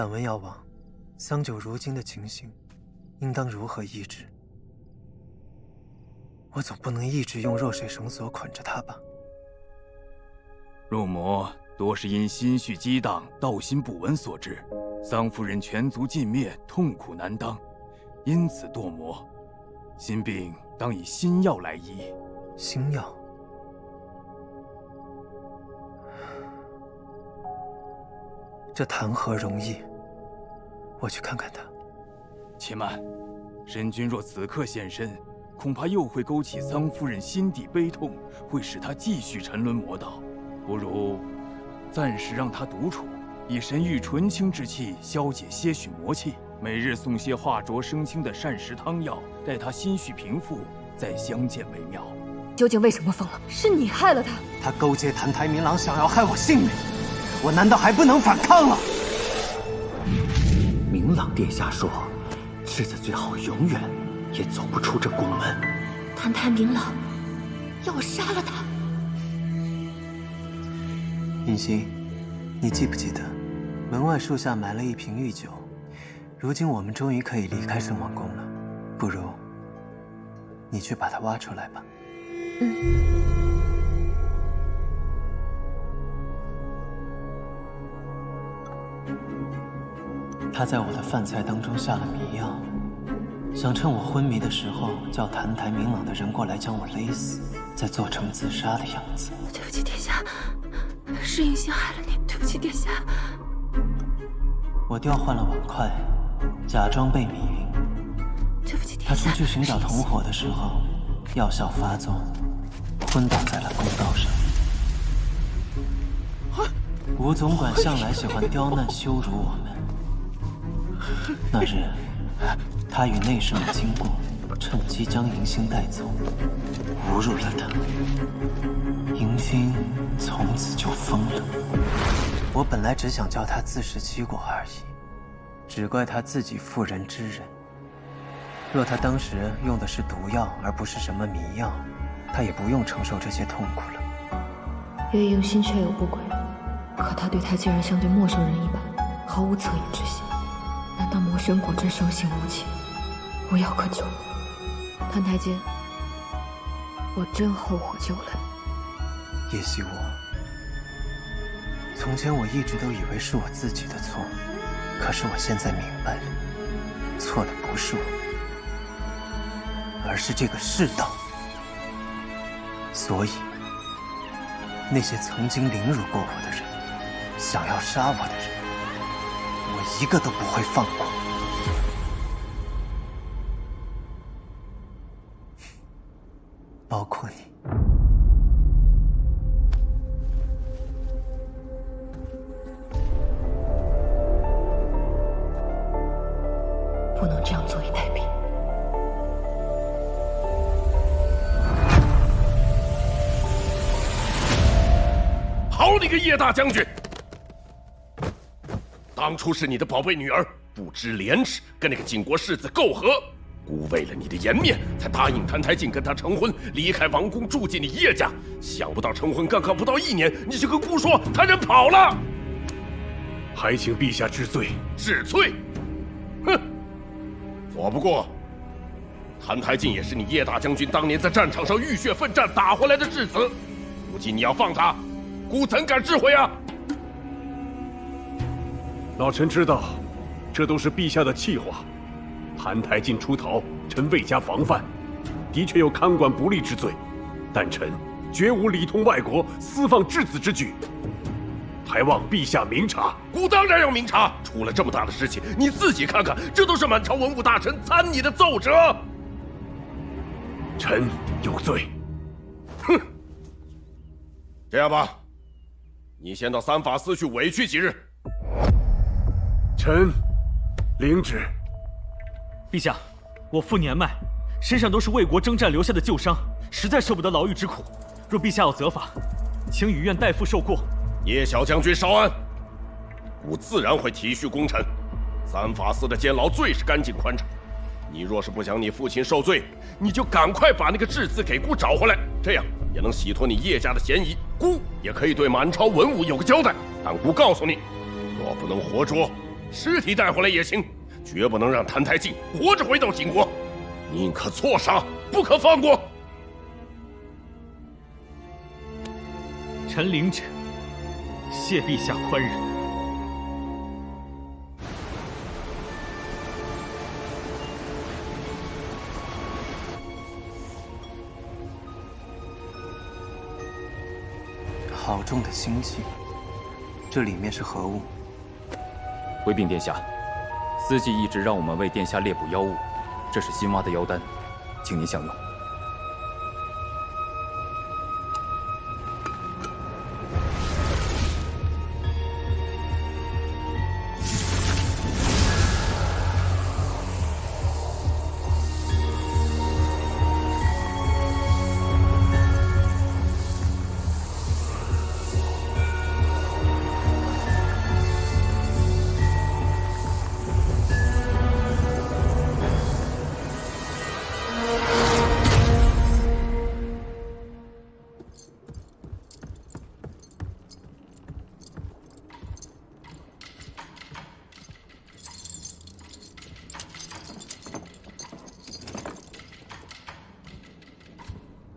反问妖王，桑九如今的情形，应当如何医治？我总不能一直用弱水绳索捆着他吧？入魔多是因心绪激荡、道心不稳所致，桑夫人全族尽灭，痛苦难当，因此堕魔。心病当以心药来医。心药？这谈何容易？我去看看他。且慢，神君若此刻现身，恐怕又会勾起桑夫人心底悲痛，会使她继续沉沦魔道。不如暂时让她独处，以神域纯清之气消解些许魔气，每日送些化浊生清的膳食汤药，待她心绪平复，再相见为妙。究竟为什么疯了？是你害了他。他勾结澹台明郎，想要害我性命，我难道还不能反抗了？明朗殿下说，世子最好永远也走不出这宫门。澹台明朗要我杀了他。尹欣，你记不记得，门外树下埋了一瓶御酒？如今我们终于可以离开圣王宫了，不如你去把它挖出来吧。他在我的饭菜当中下了迷药，想趁我昏迷的时候叫澹台明朗的人过来将我勒死，再做成自杀的样子。对不起，殿下，是尹欣害了你，对不起，殿下。我调换了碗筷，假装被迷晕。对不起，殿他下。出去寻找同伙的时候，药效发作，昏倒在了公道上。吴总管向来喜欢刁难羞辱我们。那日，他与内侍们经过，趁机将迎新带走，侮辱了他。迎新从此就疯了。我本来只想叫他自食其果而已，只怪他自己妇人之仁。若他当时用的是毒药，而不是什么迷药，他也不用承受这些痛苦了。岳迎新确有不轨，可他对他竟然像对陌生人一般，毫无恻隐之心。难道魔神果真生性无情，无药可救？澹台阶，我真后悔救了你。叶惜我，从前我一直都以为是我自己的错，可是我现在明白了，错的不是我，而是这个世道。所以，那些曾经凌辱过我的人，想要杀我的人，我一个都不会放过。包括你。不能这样坐以待毙。好你个叶大将军！当初是你的宝贝女儿不知廉耻，跟那个晋国世子媾和，孤为了你的颜面，才答应澹台烬跟他成婚，离开王宫住进你叶家。想不到成婚刚刚不到1年，你就跟姑说他人跑了。还请陛下治罪。治罪？哼！左不过，澹台烬也是你叶大将军当年在战场上浴血奋战打回来的质子，如今你要放他，孤怎敢治回啊？老臣知道，这都是陛下的气话。澹台烬出逃，臣未加防范，的确有看管不力之罪，但臣绝无里通外国、私放质子之举，还望陛下明察。孤当然要明察，出了这么大的事情，你自己看看，这都是满朝文武大臣参你的奏折。臣有罪。哼！这样吧，你先到三法司去委屈几日。臣领旨。陛下，我父年迈，身上都是为国征战留下的旧伤，实在受不得牢狱之苦。若陛下要责罚，请与愿代父受过。叶小将军稍安，吾自然会体恤功臣。三法司的监牢最是干净宽敞。你若是不想你父亲受罪，你就赶快把那个质子给姑找回来，这样也能洗脱你叶家的嫌疑，姑也可以对满朝文武有个交代。但姑告诉你，若不能活捉，尸体带回来也行，绝不能让谭太静活着回到景国，宁可错杀，不可放过。臣领旨，谢陛下宽仁。好重的腥气，这里面是何物？回禀殿下，司机一直让我们为殿下猎捕妖物，这是新挖的妖丹，请您享用。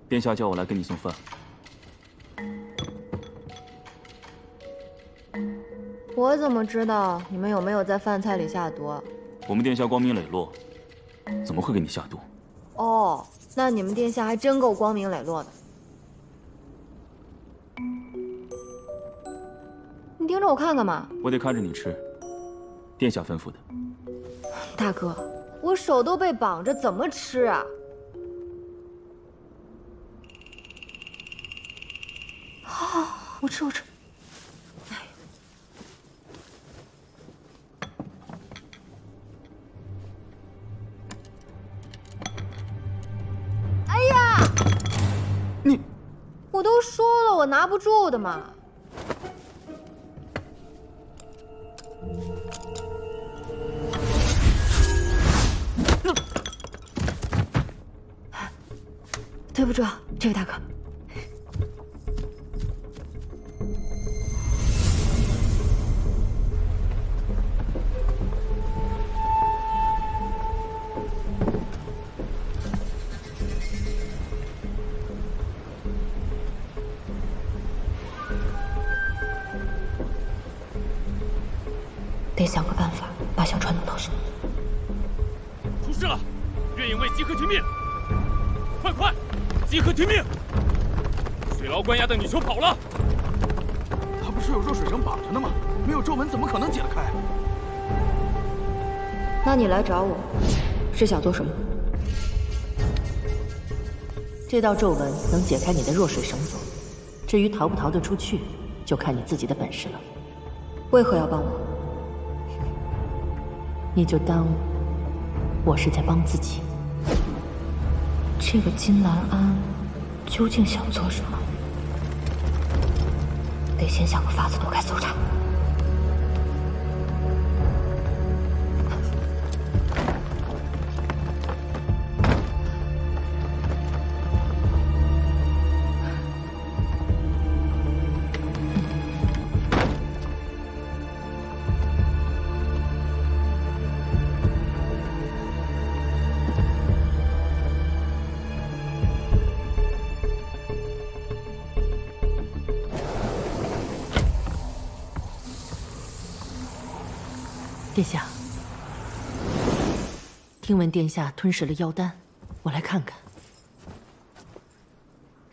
殿下叫我来给你送饭。我怎么知道你们有没有在饭菜里下毒？我们殿下光明磊落，怎么会给你下毒？哦，那你们殿下还真够光明磊落的。你盯着我看干嘛？我得看着你吃，殿下吩咐的。大哥，我手都被绑着，怎么吃啊？好，我吃。哎呀！你，我都说了，我拿不住的嘛。对不住啊，这位大哥。得想个办法把小川弄到手。出事了！月影卫集合听命！快，集合听命！水牢关押的女囚跑了。他不是有热水绳绑着呢吗？没有皱纹怎么可能解得开？那你来找我，是想做什么？这道皱纹能解开你的弱水绳索，至于逃不逃得出去，就看你自己的本事了。为何要帮我？你就当我是在帮自己。这个金兰安究竟想做什么？得先想个法子躲开搜查。殿下，听闻殿下吞噬了妖丹，我来看看。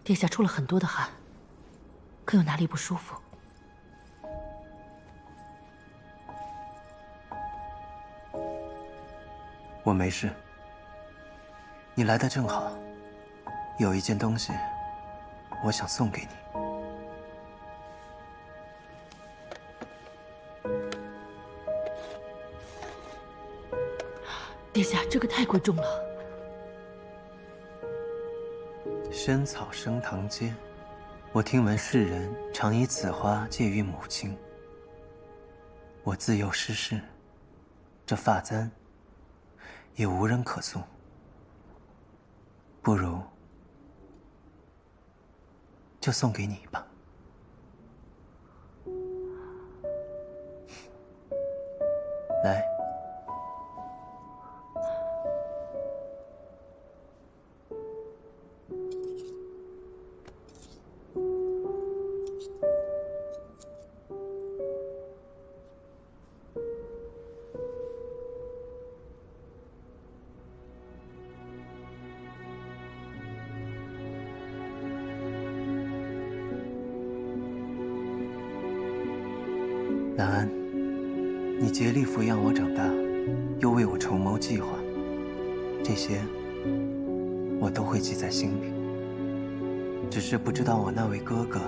殿下出了很多的汗，可有哪里不舒服？我没事。你来的正好，有一件东西，我想送给你。殿下，这个太贵重了。萱草升堂阶，我听闻世人常以此花借予母亲。我自幼失势，这发簪也无人可送，不如就送给你吧。来。南安，你竭力抚养我长大，又为我筹谋计划，这些我都会记在心里。只是不知道我那位哥哥，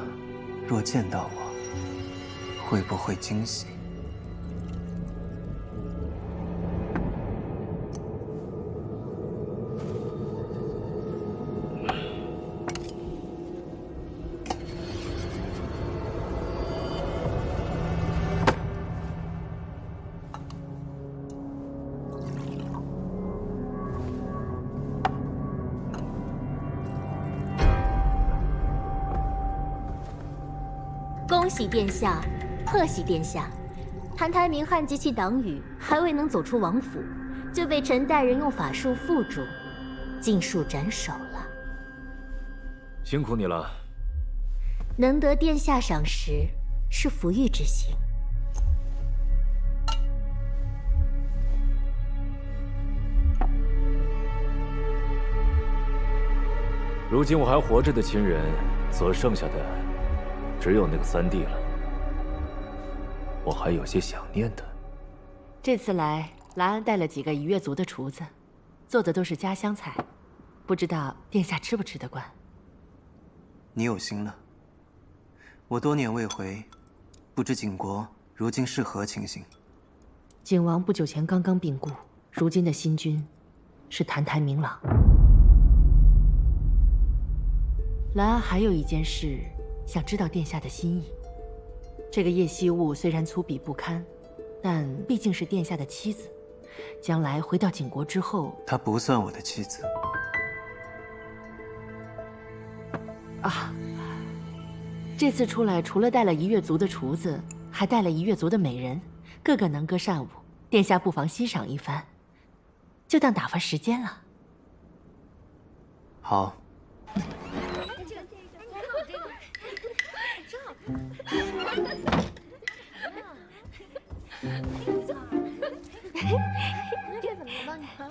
若见到我，会不会惊喜？恭喜殿下，贺喜殿下！澹台明汉及其党羽还未能走出王府，就被臣带人用法术缚住，尽数斩首了。辛苦你了。能得殿下赏识，是福玉之幸。如今我还活着的亲人，所剩下的只有那个三弟了。我还有些想念他。这次来，兰安带了几个夷越族的厨子，做的都是家乡菜，不知道殿下吃不吃得惯。你有心了。我多年未回，不知景国如今是何情形？景王不久前刚刚病故，如今的新君是澹台明朗。兰安还有一件事，想知道殿下的心意。这个叶惜雾虽然粗鄙不堪，但毕竟是殿下的妻子，将来回到景国之后，她不算我的妻子。啊，这次出来除了带了夷越族的厨子，还带了夷越族的美人，个个能歌善舞，殿下不妨欣赏一番，就当打发时间了。好。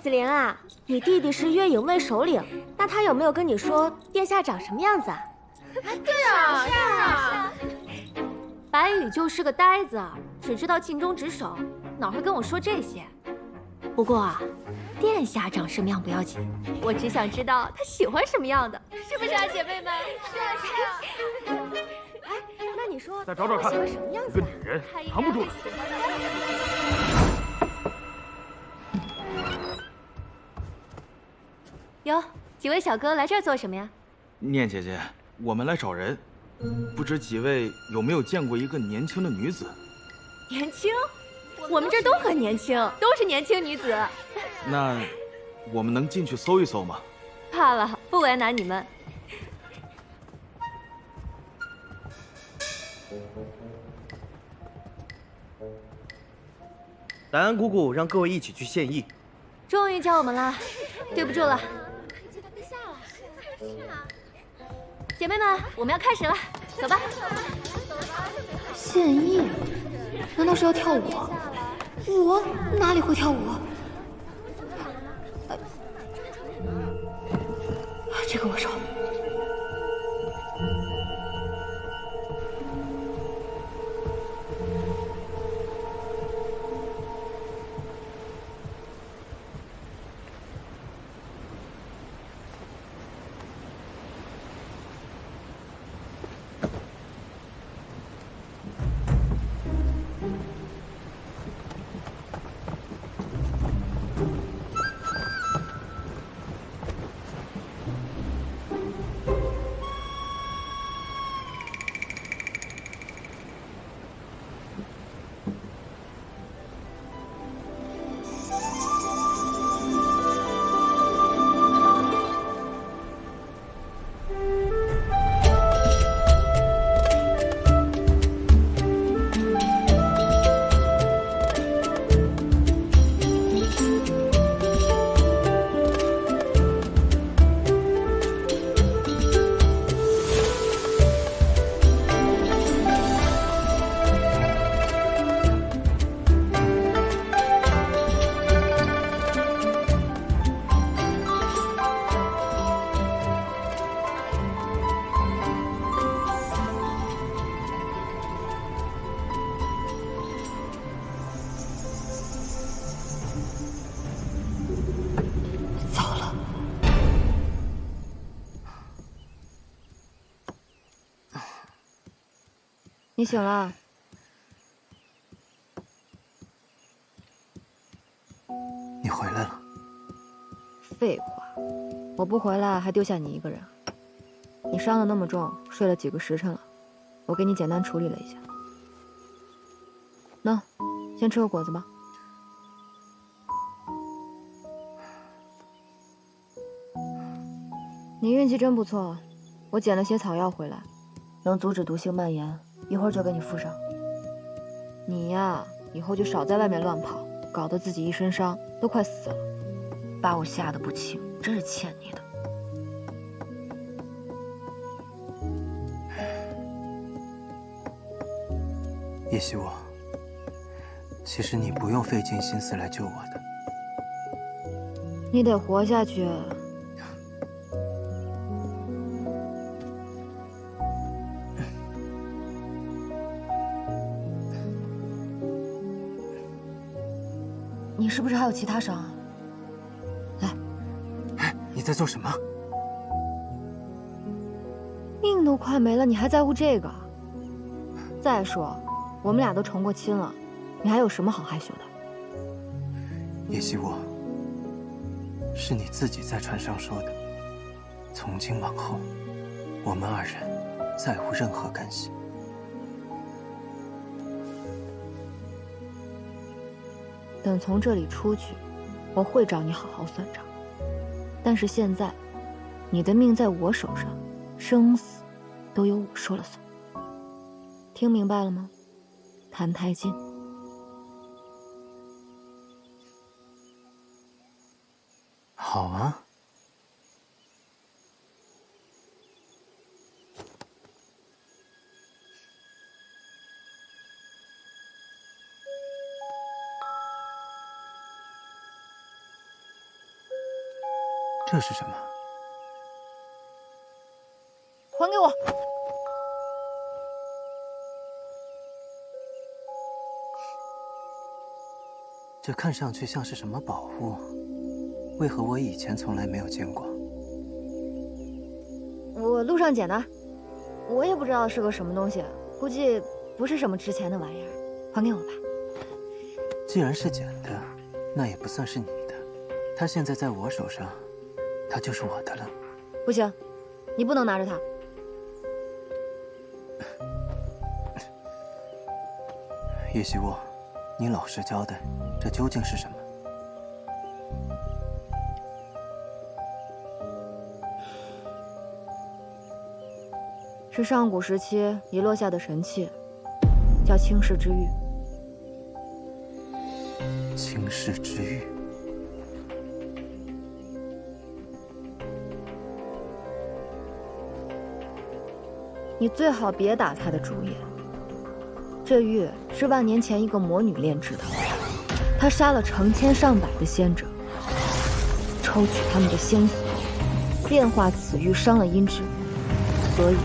紫菱啊，你弟弟是月影卫首领，那他有没有跟你说殿下长什么样子啊？对啊，是啊。白羽就是个呆子，只知道尽忠职守，哪会跟我说这些？不过啊，殿下长什么样不要紧，我只想知道他喜欢什么样的，是不是啊，姐妹们？是啊，是啊。哎，那你说，再找找看，喜欢什么样子？一个女人藏不住了。哟，几位小哥来这儿做什么呀？念姐姐，我们来找人，不知几位有没有见过一个年轻的女子？年轻？我们这儿都很年轻，都是年轻女子。那我们能进去搜一搜吗？怕了，不为难你们。兰安姑姑让各位一起去献艺。终于叫我们了，对不住了。姐妹们，我们要开始了，走吧。献艺？难道是要跳舞？我哪里会跳舞？这个我熟。你醒了。你回来了。废话，我不回来还丢下你一个人。你伤得那么重，睡了几个时辰了，我给你简单处理了一下。那，先吃个果子吧。你运气真不错，我捡了些草药回来，能阻止毒性蔓延，一会儿就给你敷上。你呀，以后就少在外面乱跑，搞得自己一身伤，都快死了，把我吓得不轻，真是欠你的。叶希我，其实你不用费尽心思来救我的。你得活下去。你是不是还有其他伤啊？来，你在做什么？命都快没了，你还在乎这个？再说，我们俩都成过亲了，你还有什么好害羞的？叶希我，是你自己在船上说的，从今往后，我们二人再无任何干系。等从这里出去，我会找你好好算账。但是现在，你的命在我手上，生死都由我说了算。听明白了吗？谭台烬。好啊。这是什么？还给我！这看上去像是什么宝物，为何我以前从来没有见过？我路上捡的，我也不知道是个什么东西，估计不是什么值钱的玩意儿，还给我吧。既然是捡的，那也不算是你的。它现在在我手上，它就是我的了。不行，你不能拿着它。叶希沃，你老实交代，这究竟是什么？是上古时期遗落下的神器，叫青氏之玉。青氏之玉。你最好别打他的主意。这玉是万年前一个魔女炼制的，她杀了成千上百的仙者，抽取他们的仙髓，炼化此玉，伤了阴质，所以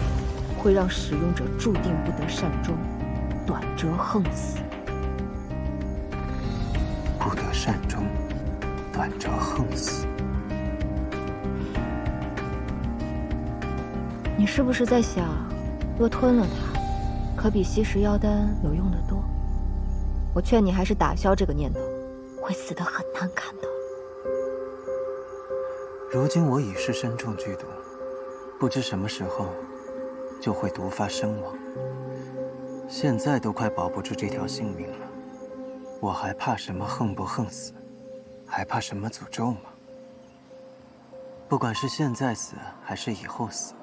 会让使用者注定不得善终，短折横死。不得善终，短折横死。你是不是在想，若吞了它，可比吸食妖丹有用的多？我劝你还是打消这个念头，会死得很难看的。如今我已是身中剧毒，不知什么时候就会毒发身亡。现在都快保不住这条性命了，我还怕什么横不横死？还怕什么诅咒吗？不管是现在死还是以后死，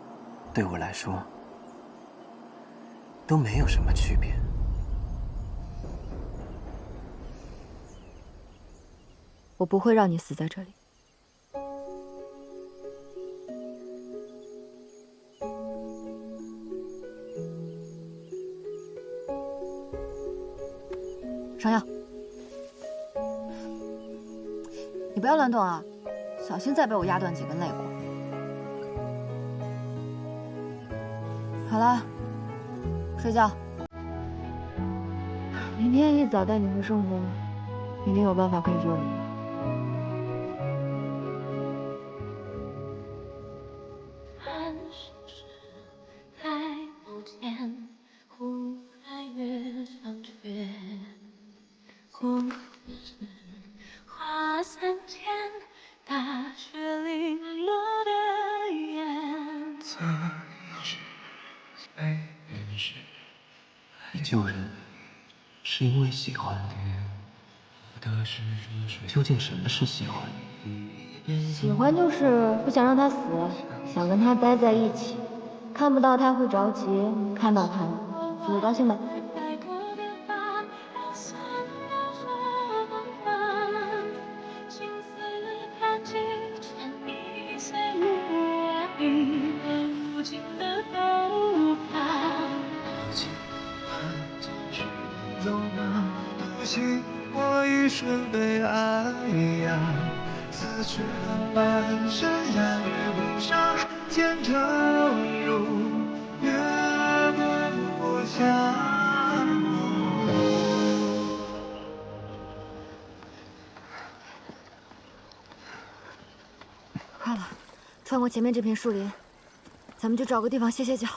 对我来说都没有什么区别。我不会让你死在这里。上药。你不要乱动啊，小心再被我压断几根肋骨。好了，睡觉。明天一早带你回圣宫，一定有办法可以救你。在某天忽救人是因为喜欢，究竟什么是喜欢？喜欢就是不想让他死，想跟他待在一起，看不到他会着急，看到他就会高兴呗。我一生被爱呀，此去半生呀，月不上天长如月不下。快了，穿过前面这片树林，咱们就找个地方歇歇脚。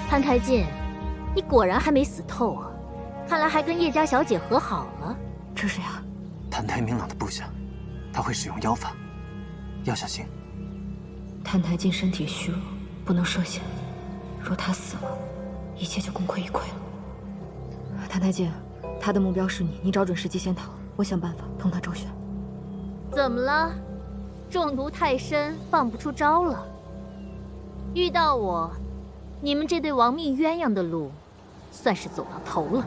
潘开进，你果然还没死透啊！看来还跟叶家小姐和好了。这是呀，谭台明朗的部下，他会使用妖法，要小心。谭台烬身体虚弱，不能涉险。若他死了，一切就功亏一篑了。谭台烬，他的目标是你，你找准时机先逃，我想办法同他周旋。怎么了？中毒太深，放不出招了。遇到我，你们这对亡命鸳鸯的路，算是走到头了。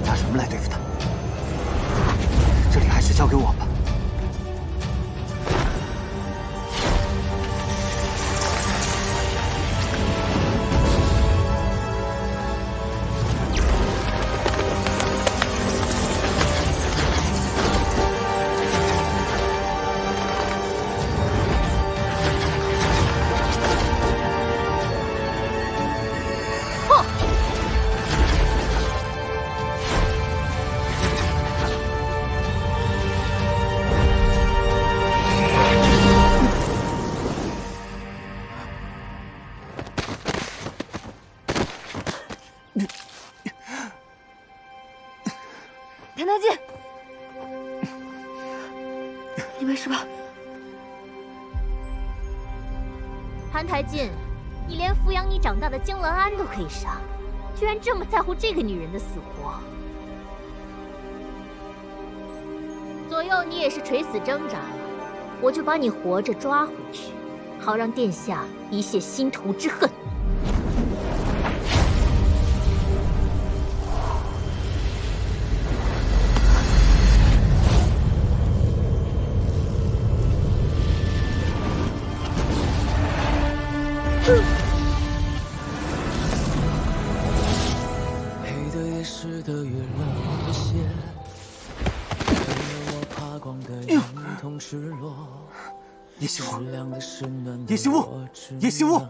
拿什么来对付他？这里还是交给我吧。谭台烬，你没事吧？谭台烬，你连抚养你长大的京鸾安都可以杀，居然这么在乎这个女人的死活。左右你也是垂死挣扎了，我就把你活着抓回去，好让殿下一泄心头之恨。黑的也是的，越冷的血，为了我爬光的人同赤裸。叶惜雾，叶惜雾，叶惜雾，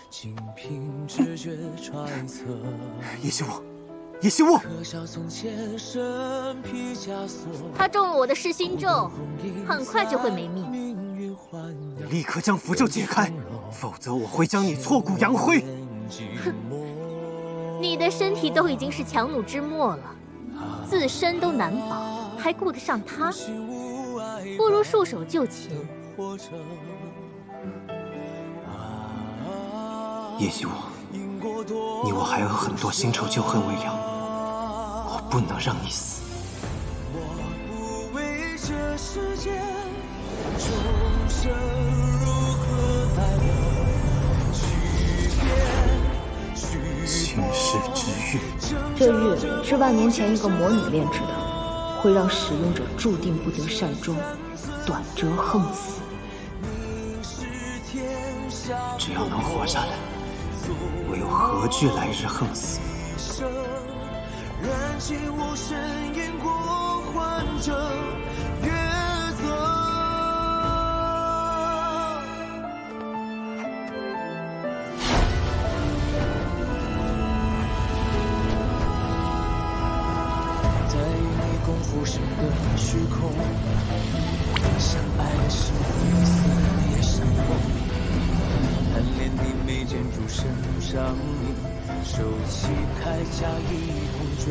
仅凭直觉揣测。叶惜雾，叶惜雾。他中了我的噬心咒，很快就会没命。你立刻将符咒解开，否则我会将你挫骨扬灰。哼，你的身体都已经是强弩之末了，自身都难保，还顾得上他？不如束手就擒。叶惜雾，你我还有很多新仇旧恨未了，我不能让你死。我不为这世界众生如何待我去变青石之玉，这玉是万年前一个魔女炼制的，会让使用者注定不得善终，短折横死。只要能活下来，我又何惧来日横死？燃尽无声烟火，换着月色。在你功夫时的虚空，相爱的是绿色也像梦，贪身上你，手起铠甲一同坠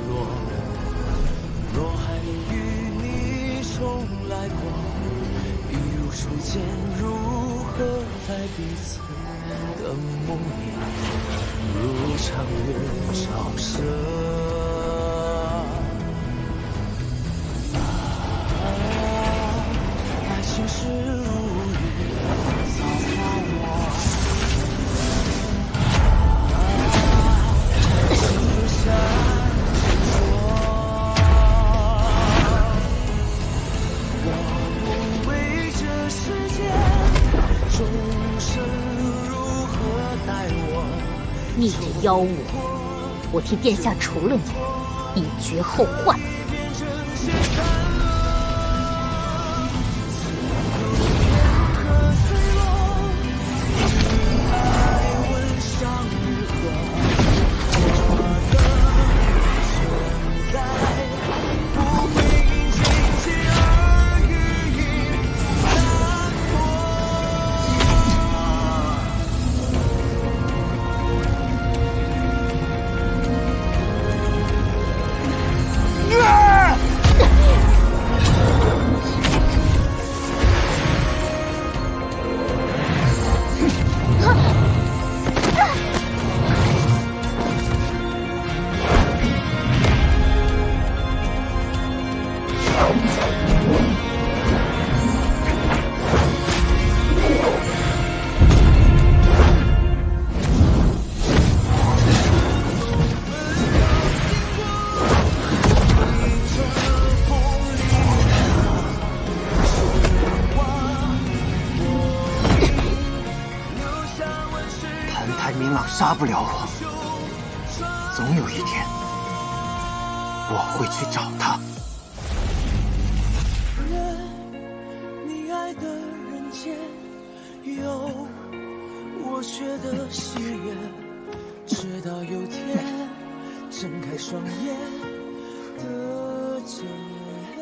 落。若还与你重来过，一如初见，如何在彼此的梦里，如长月照射？爱情是如雨，造化我。留下。逆着妖物，我替殿下除了你，以绝后患。杀不了我，总有一天我会去找他。你爱的人间有我缺的喜悦，直到有天睁开双眼的眷恋。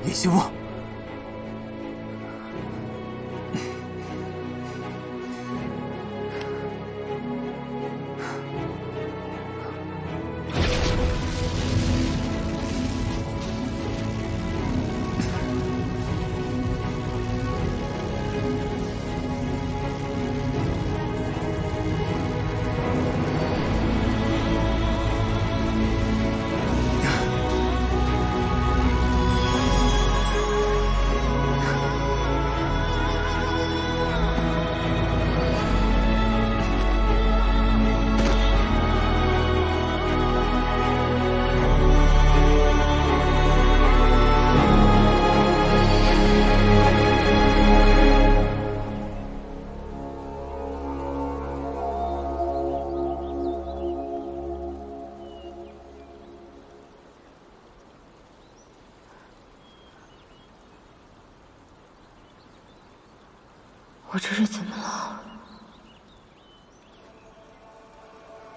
叶希雾，我这是怎么了？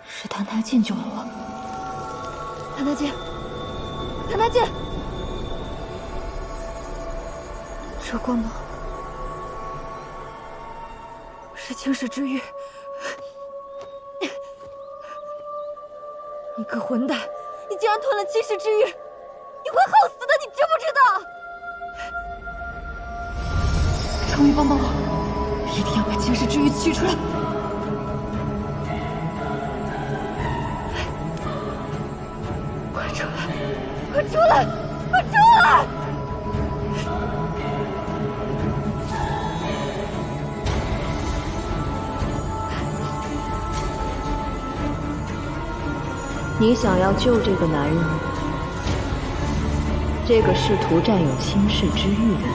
是澹台烬救了我。澹台烬，澹台烬，这光芒是青史之玉。你个混蛋，你竟然吞了青史之玉，你会耗死的，你知不知道？程昱，帮帮我，一定要把青史之玉取出来！快出来！快出来！快出来！你想要救这个男人吗？这个试图占有青史之玉的人。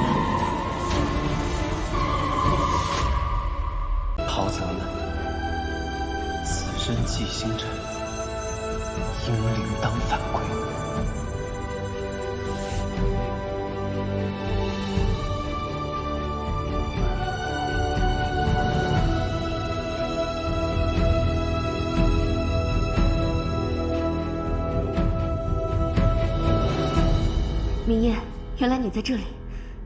袍泽们，此身寄星辰，英灵当反归。原来你在这里，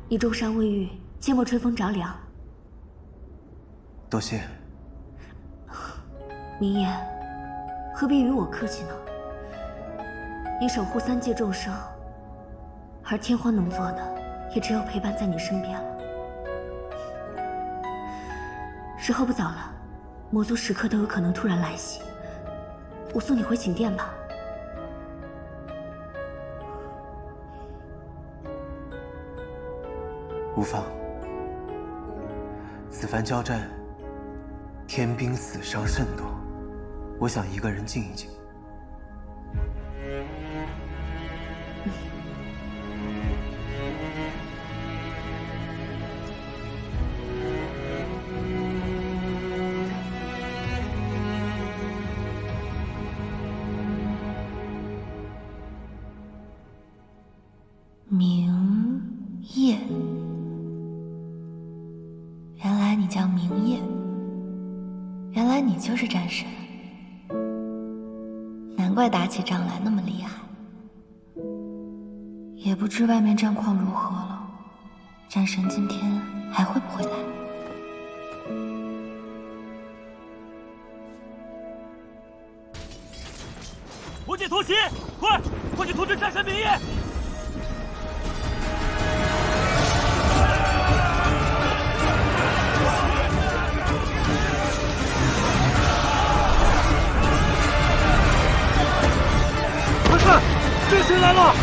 你重伤未愈，切莫吹风着凉。多谢。明言，何必与我客气呢？你守护3界众生，而天荒能做的，也只有陪伴在你身边了。时候不早了，魔族时刻都有可能突然来袭。我送你回寝殿吧。无妨。此番交战，天兵死伤甚多，我想一个人静一静。明夜，原来你叫明夜，原来你就是战神，难怪打起仗来那么厉害。也不知外面战况如何了，战神今天还会不会来？魔界突袭，快去通知战神明夜！快看，这谁来了？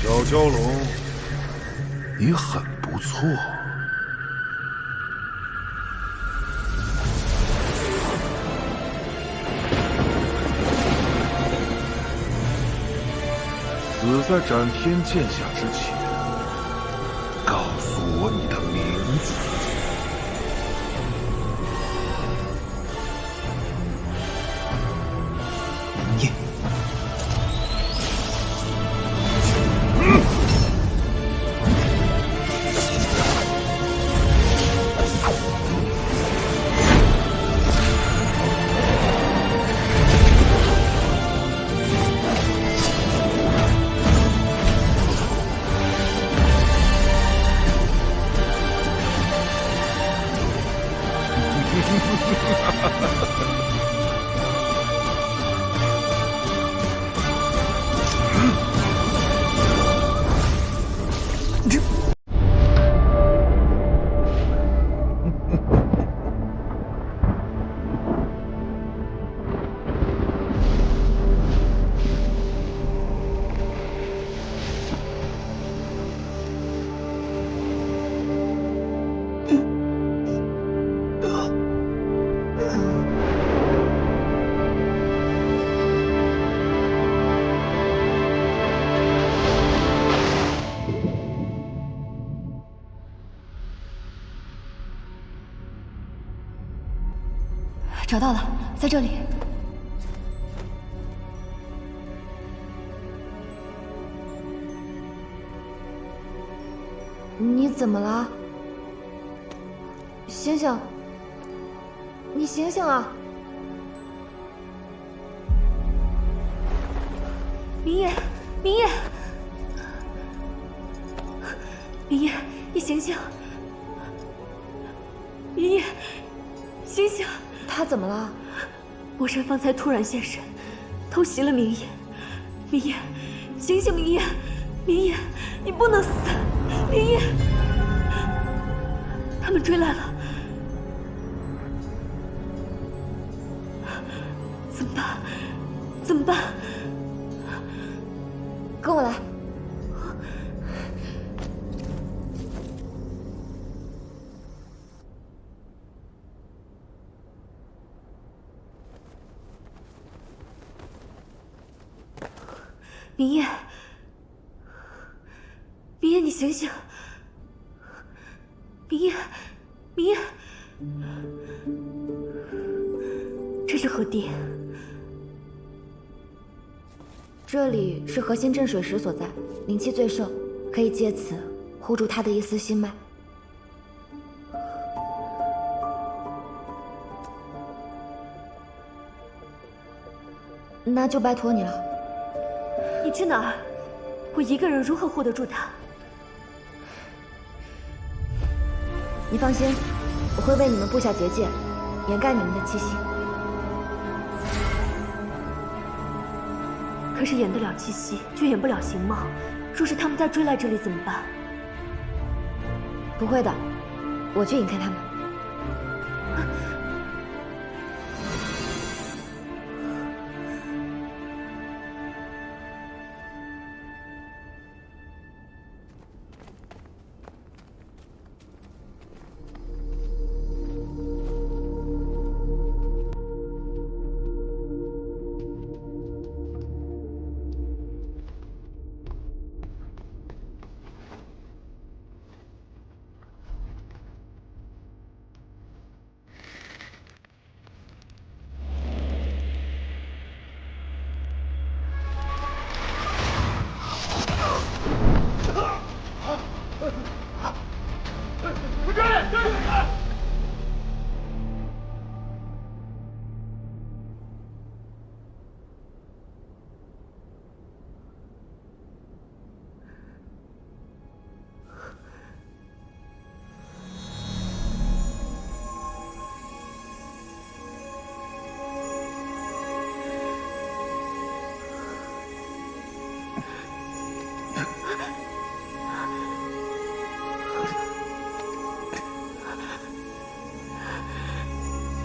小蛟龙，你很不错。死在斩天剑下之前，找到了，在这里。你怎么了？醒醒！你醒醒啊！明夜，明夜，明夜，你醒醒！明夜，醒醒！他怎么了？魔神方才突然现身，偷袭了明夜。明夜，醒醒！明夜，明夜，你不能死！明夜，他们追来了，怎么办？怎么办？跟我来。明夜，明夜，你醒醒！明夜，明夜，这是何地？这里是核心镇水石所在，灵气最盛，可以借此护住他的一丝心脉。那就拜托你了。你去哪儿？我一个人如何护得住他？你放心，我会为你们布下结界，掩盖你们的气息。可是掩得了气息，却掩不了形貌。若是他们再追来这里怎么办？不会的，我去引开他们。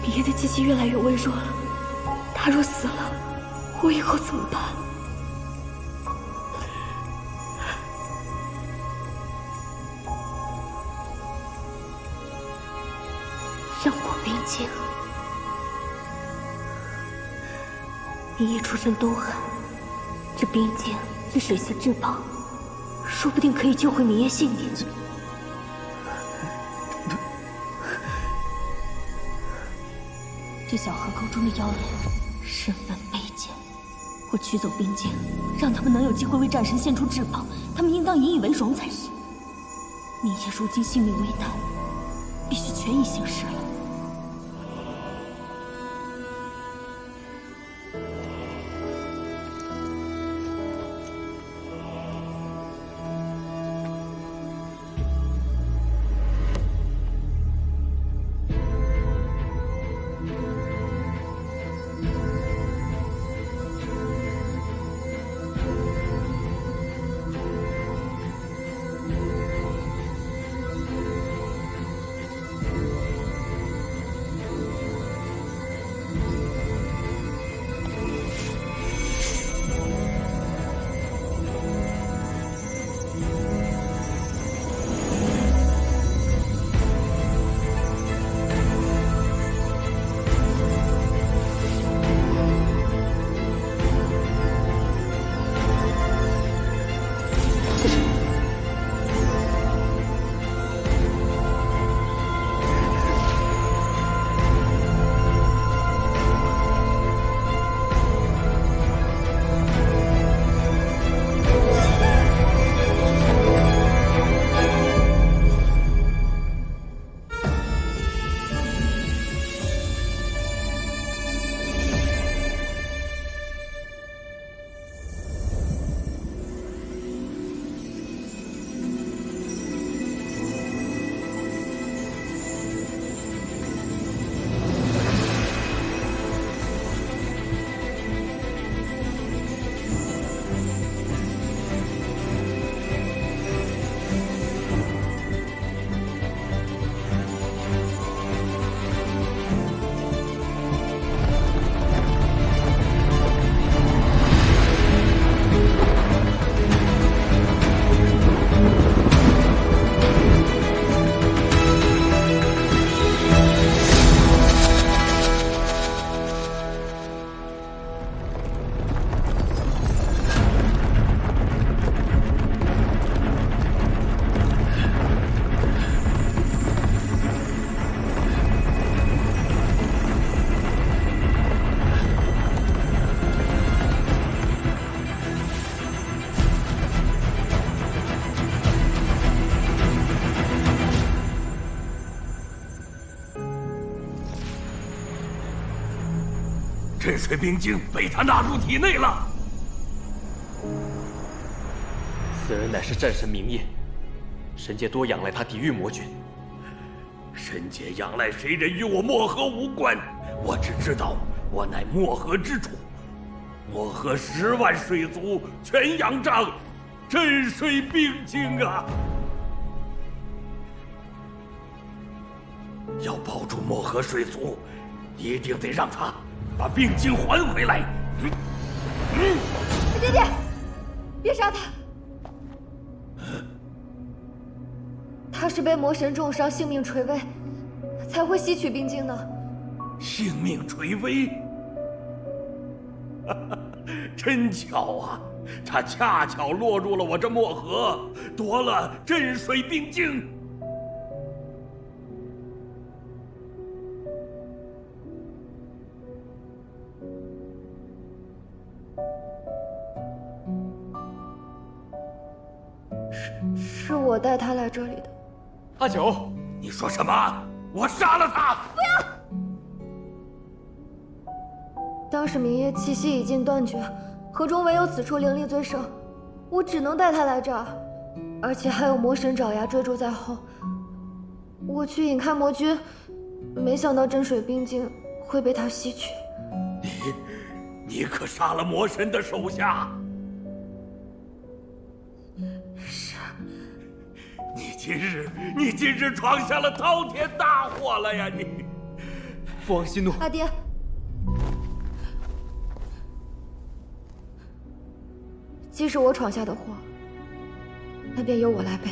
明夜的气息越来越微弱了，他若死了，我以后怎么办？让我冰晶。明夜出身东海，这冰晶是水系至宝，说不定可以救回明夜性命。这小河沟中的妖人身份卑贱，我取走冰晶，让他们能有机会为战神献出至宝，他们应当引以为荣才是。明夜如今性命危难，必须全力行事了。镇水冰晶被他纳入体内了。此人乃是战神明业，神界多仰赖他抵御魔君。神界仰赖谁人与我漠河无关，我只知道我乃漠河之主。漠河10万水族全仰仗镇水冰晶啊！要保住漠河水族，一定得让他把冰晶还回来。爹爹，别杀他！他是被魔神重伤，性命垂危，才会吸取冰晶的。性命垂危？真巧啊！他恰巧落入了我这漠河，夺了镇水冰晶。是我带他来这里的。阿九，你说什么？我杀了他！不要！当时明夜气息已经断绝，河中唯有此处灵力最盛，我只能带他来这儿，而且还有魔神爪牙追逐在后。我去引开魔君，没想到镇水冰晶会被他吸取。你可杀了魔神的手下？是。你今日闯下了滔天大祸了呀！你，父王息怒。阿爹，既是我闯下的祸，那便由我来背。